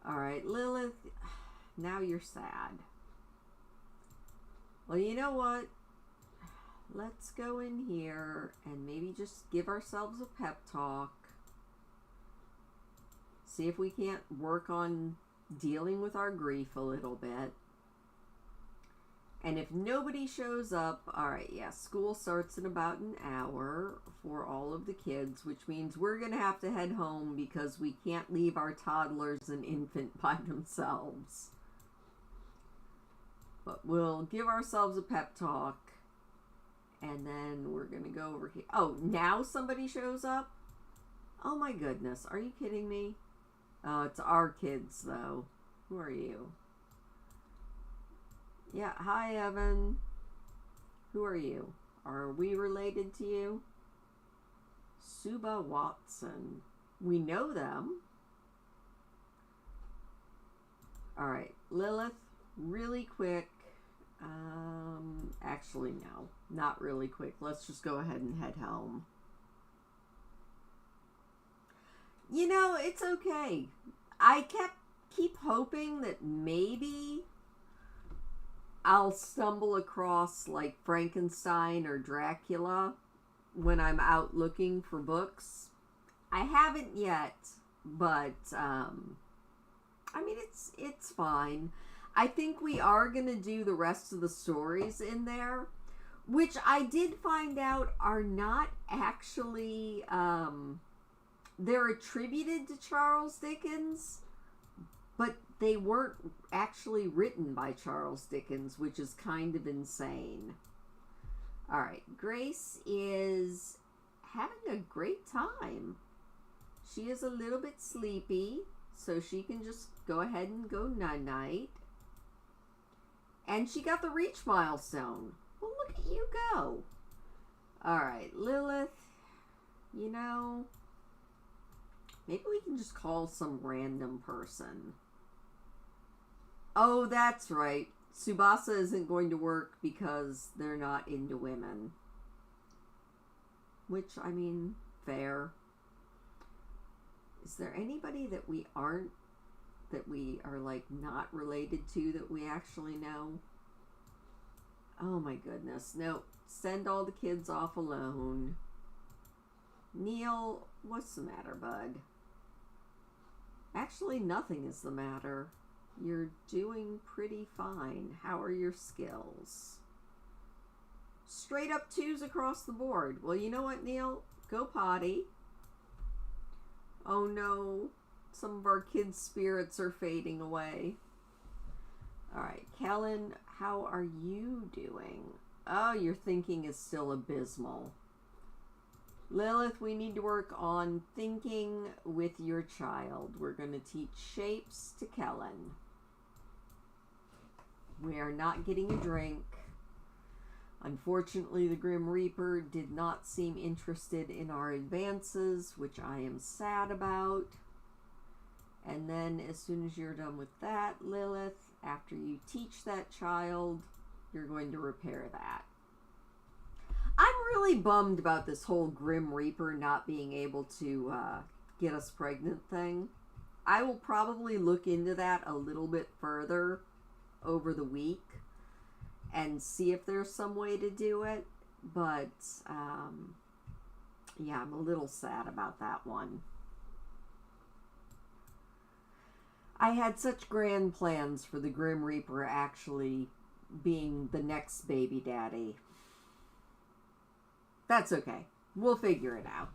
Alright, Lilith, now you're sad. Well, you know what? Let's go in here and maybe just give ourselves a pep talk. See if we can't work on dealing with our grief a little bit. And if nobody shows up, alright, yeah, school starts in about an hour for all of the kids, which means we're going to have to head home because we can't leave our toddlers and infant by themselves. But we'll give ourselves a pep talk. And then we're going to go over here. Oh, now somebody shows up? Oh my goodness. Are you kidding me? Oh, it's our kids, though. Who are you? Yeah, hi, Evan. Who are you? Are we related to you? Suba Watson. We know them. Alright, Lilith, really quick. Actually, no. Not really quick. Let's just go ahead and head home. You know, it's okay. I keep hoping that maybe I'll stumble across like Frankenstein or Dracula when I'm out looking for books. I haven't yet, but I mean it's fine. I think we are going to do the rest of the stories in there, which I did find out are not actually, they're attributed to Charles Dickens, but they weren't actually written by Charles Dickens, which is kind of insane. Alright, Grace is having a great time. She is a little bit sleepy, so she can just go ahead and go night-night. And she got the reach milestone. Well, look at you go. Alright, Lilith, you know, maybe we can just call some random person. Oh, that's right. Tsubasa isn't going to work because they're not into women. Which, I mean, fair. Is there anybody that we are like not related to that we actually know? Oh my goodness. No, send all the kids off alone. Neil, what's the matter, bud? Actually, nothing is the matter. You're doing pretty fine. How are your skills? Straight up 2s across the board. Well, you know what, Neil? Go potty. Oh no. Some of our kids' spirits are fading away. Alright, Kellen, how are you doing? Oh, your thinking is still abysmal. Lilith, we need to work on thinking with your child. We're going to teach shapes to Kellen. We are not getting a drink. Unfortunately, the Grim Reaper did not seem interested in our advances, which I am sad about. And then as soon as you're done with that, Lilith, After you teach that child, you're going to repair that. I'm really bummed about this whole Grim Reaper not being able to get us pregnant thing. I will probably look into that a little bit further over the week and see if there's some way to do it. But, yeah, I'm a little sad about that one. I had such grand plans for the Grim Reaper actually being the next baby daddy. That's okay. We'll figure it out.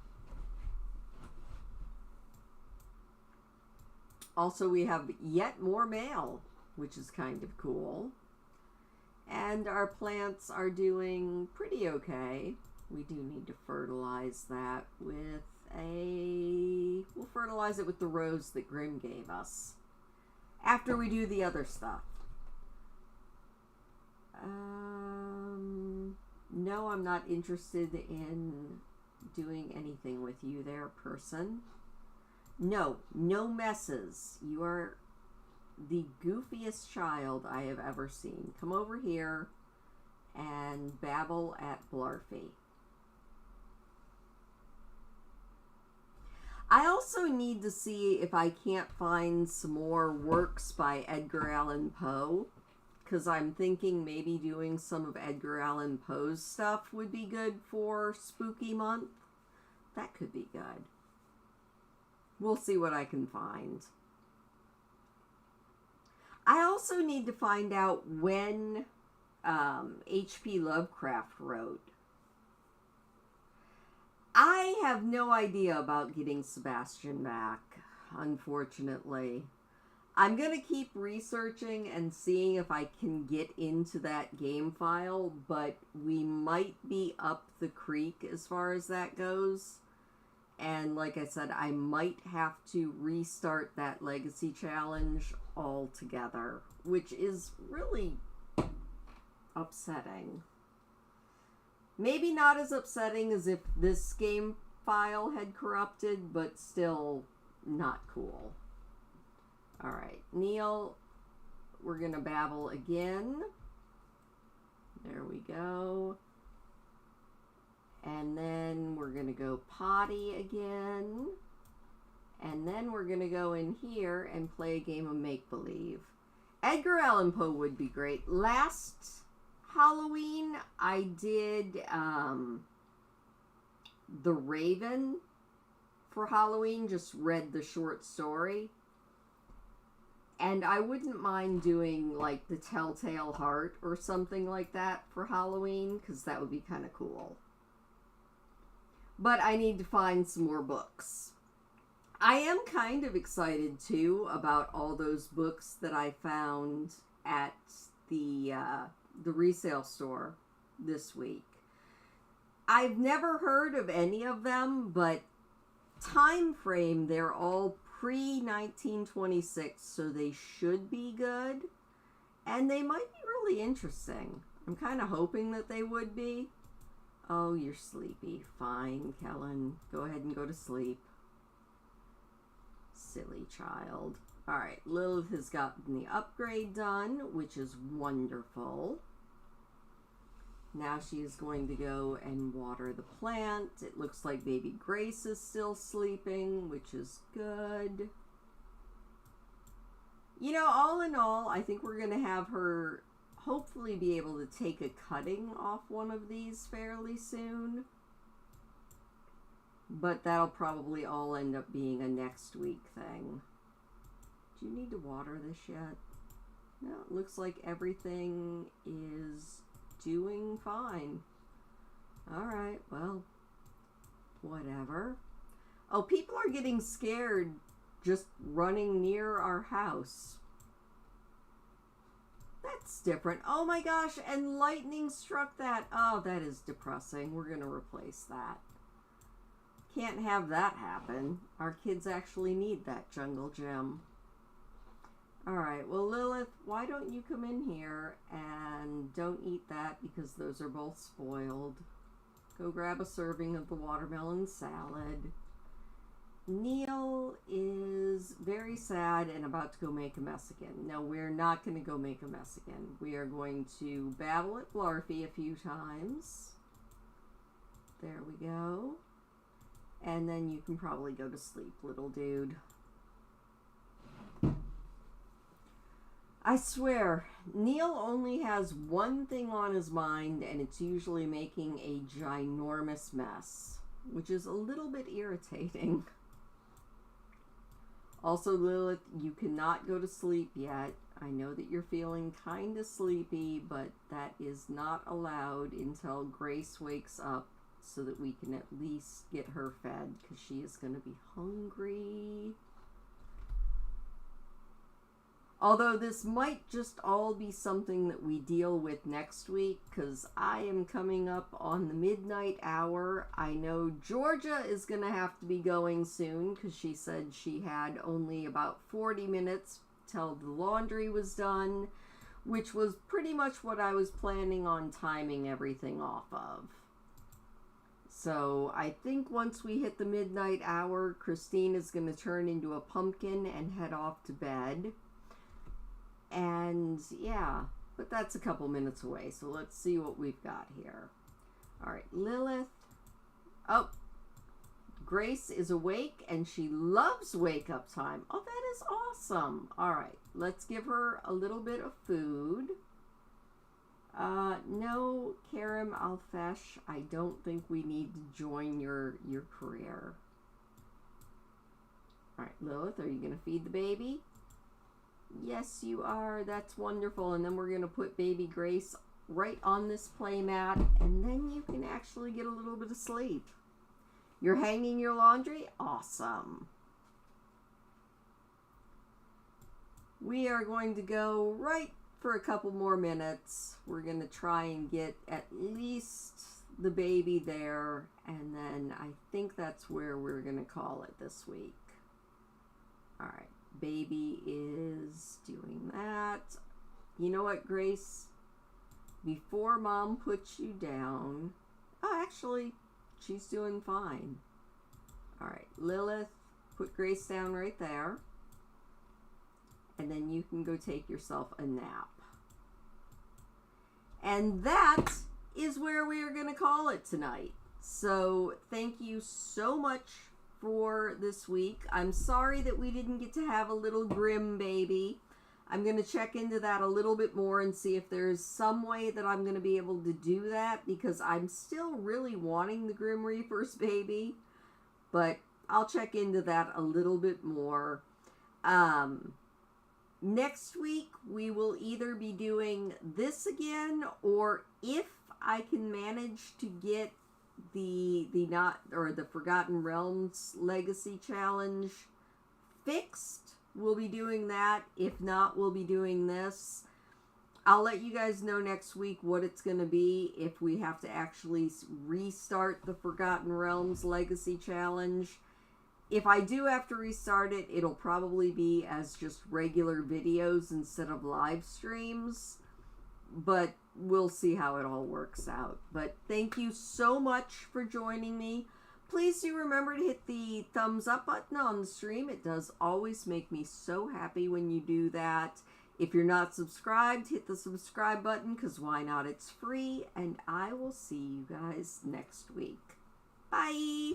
Also, we have yet more mail, which is kind of cool. And our plants are doing pretty okay. We do need to fertilize that with we'll fertilize it with the rose that Grim gave us after we do the other stuff. No, I'm not interested in doing anything with you there, person. No messes. You are the goofiest child I have ever seen. Come over here and babble at Blarfy. I also need to see if I can't find some more works by Edgar Allan Poe, because I'm thinking maybe doing some of Edgar Allan Poe's stuff would be good for Spooky Month. That could be good. We'll see what I can find. I also need to find out when H.P. Lovecraft wrote. I have no idea about getting Sebastian back, unfortunately. I'm going to keep researching and seeing if I can get into that game file, but we might be up the creek as far as that goes. And like I said, I might have to restart that Legacy Challenge altogether, which is really upsetting. Maybe not as upsetting as if this game file had corrupted, but still not cool. Alright, Neil, we're going to babble again. There we go. And then we're going to go potty again. And then we're going to go in here and play a game of make-believe. Edgar Allan Poe would be great. Last Halloween, I did The Raven for Halloween, just read the short story. And I wouldn't mind doing, like, The Telltale Heart or something like that for Halloween, because that would be kind of cool. But I need to find some more books. I am kind of excited, too, about all those books that I found at the resale store this week. I've never heard of any of them, but time frame, they're all pre-1926, so they should be good. And they might be really interesting. I'm kind of hoping that they would be. Oh, you're sleepy. Fine, Kellen. Go ahead and go to sleep. Silly child. Alright, Lilith has gotten the upgrade done, which is wonderful. Now she is going to go and water the plant. It looks like baby Grace is still sleeping, which is good. You know, all in all, I think we're going to have her hopefully be able to take a cutting off one of these fairly soon. But that'll probably all end up being a next week thing. Do you need to water this yet? No, it looks like everything is doing fine. Alright, well, whatever. Oh, people are getting scared just running near our house. That's different. Oh my gosh, and lightning struck that. Oh, that is depressing. We're going to replace that. Can't have that happen. Our kids actually need that jungle gym. Alright, well Lilith, why don't you come in here and don't eat that because those are both spoiled. Go grab a serving of the watermelon salad. Neil is very sad and about to go make a mess again. No, we're not going to go make a mess again. We are going to babble at Blarfy a few times. There we go. And then you can probably go to sleep, little dude. I swear, Neil only has one thing on his mind, and it's usually making a ginormous mess, which is a little bit irritating. Also, Lilith, you cannot go to sleep yet. I know that you're feeling kind of sleepy, but that is not allowed until Grace wakes up so that we can at least get her fed, because she is going to be hungry. Although this might just all be something that we deal with next week, because I am coming up on the midnight hour. I know Georgia is going to have to be going soon, because she said she had only about 40 minutes till the laundry was done, which was pretty much what I was planning on timing everything off of. So I think once we hit the midnight hour, Christine is going to turn into a pumpkin and head off to bed. And yeah, but that's a couple minutes away. So let's see what we've got here. All right, Lilith. Oh, Grace is awake and she loves wake up time. Oh, that is awesome. All right, let's give her a little bit of food. No, Karim Alfesh, I don't think we need to join your career. All right, Lilith, are you going to feed the baby? Yes, you are. That's wonderful. And then we're going to put baby Grace right on this play mat, and then you can actually get a little bit of sleep. You're hanging your laundry? Awesome. We are going to go right for a couple more minutes. We're going to try and get at least the baby there, and then I think that's where we're going to call it this week. All right. Baby is doing that. You know what, Grace? Before Mom puts you down... Oh, actually, she's doing fine. All right, Lilith, put Grace down right there. And then you can go take yourself a nap. And that is where we are going to call it tonight. So thank you so much for this week. I'm sorry that we didn't get to have a little Grimm baby. I'm going to check into that a little bit more and see if there's some way that I'm going to be able to do that, because I'm still really wanting the Grim Reaper's baby, but I'll check into that a little bit more. Next week we will either be doing this again, or if I can manage to get the Forgotten Realms Legacy Challenge fixed, we'll be doing that. If not, we'll be doing this. I'll let you guys know next week what it's going to be, if we have to actually restart the Forgotten Realms Legacy Challenge. If I do have to restart it, it'll probably be as just regular videos instead of live streams. But we'll see how it all works out. But thank you so much for joining me. Please do remember to hit the thumbs up button on the stream. It does always make me so happy when you do that. If you're not subscribed, hit the subscribe button, because why not? It's free. And I will see you guys next week. Bye!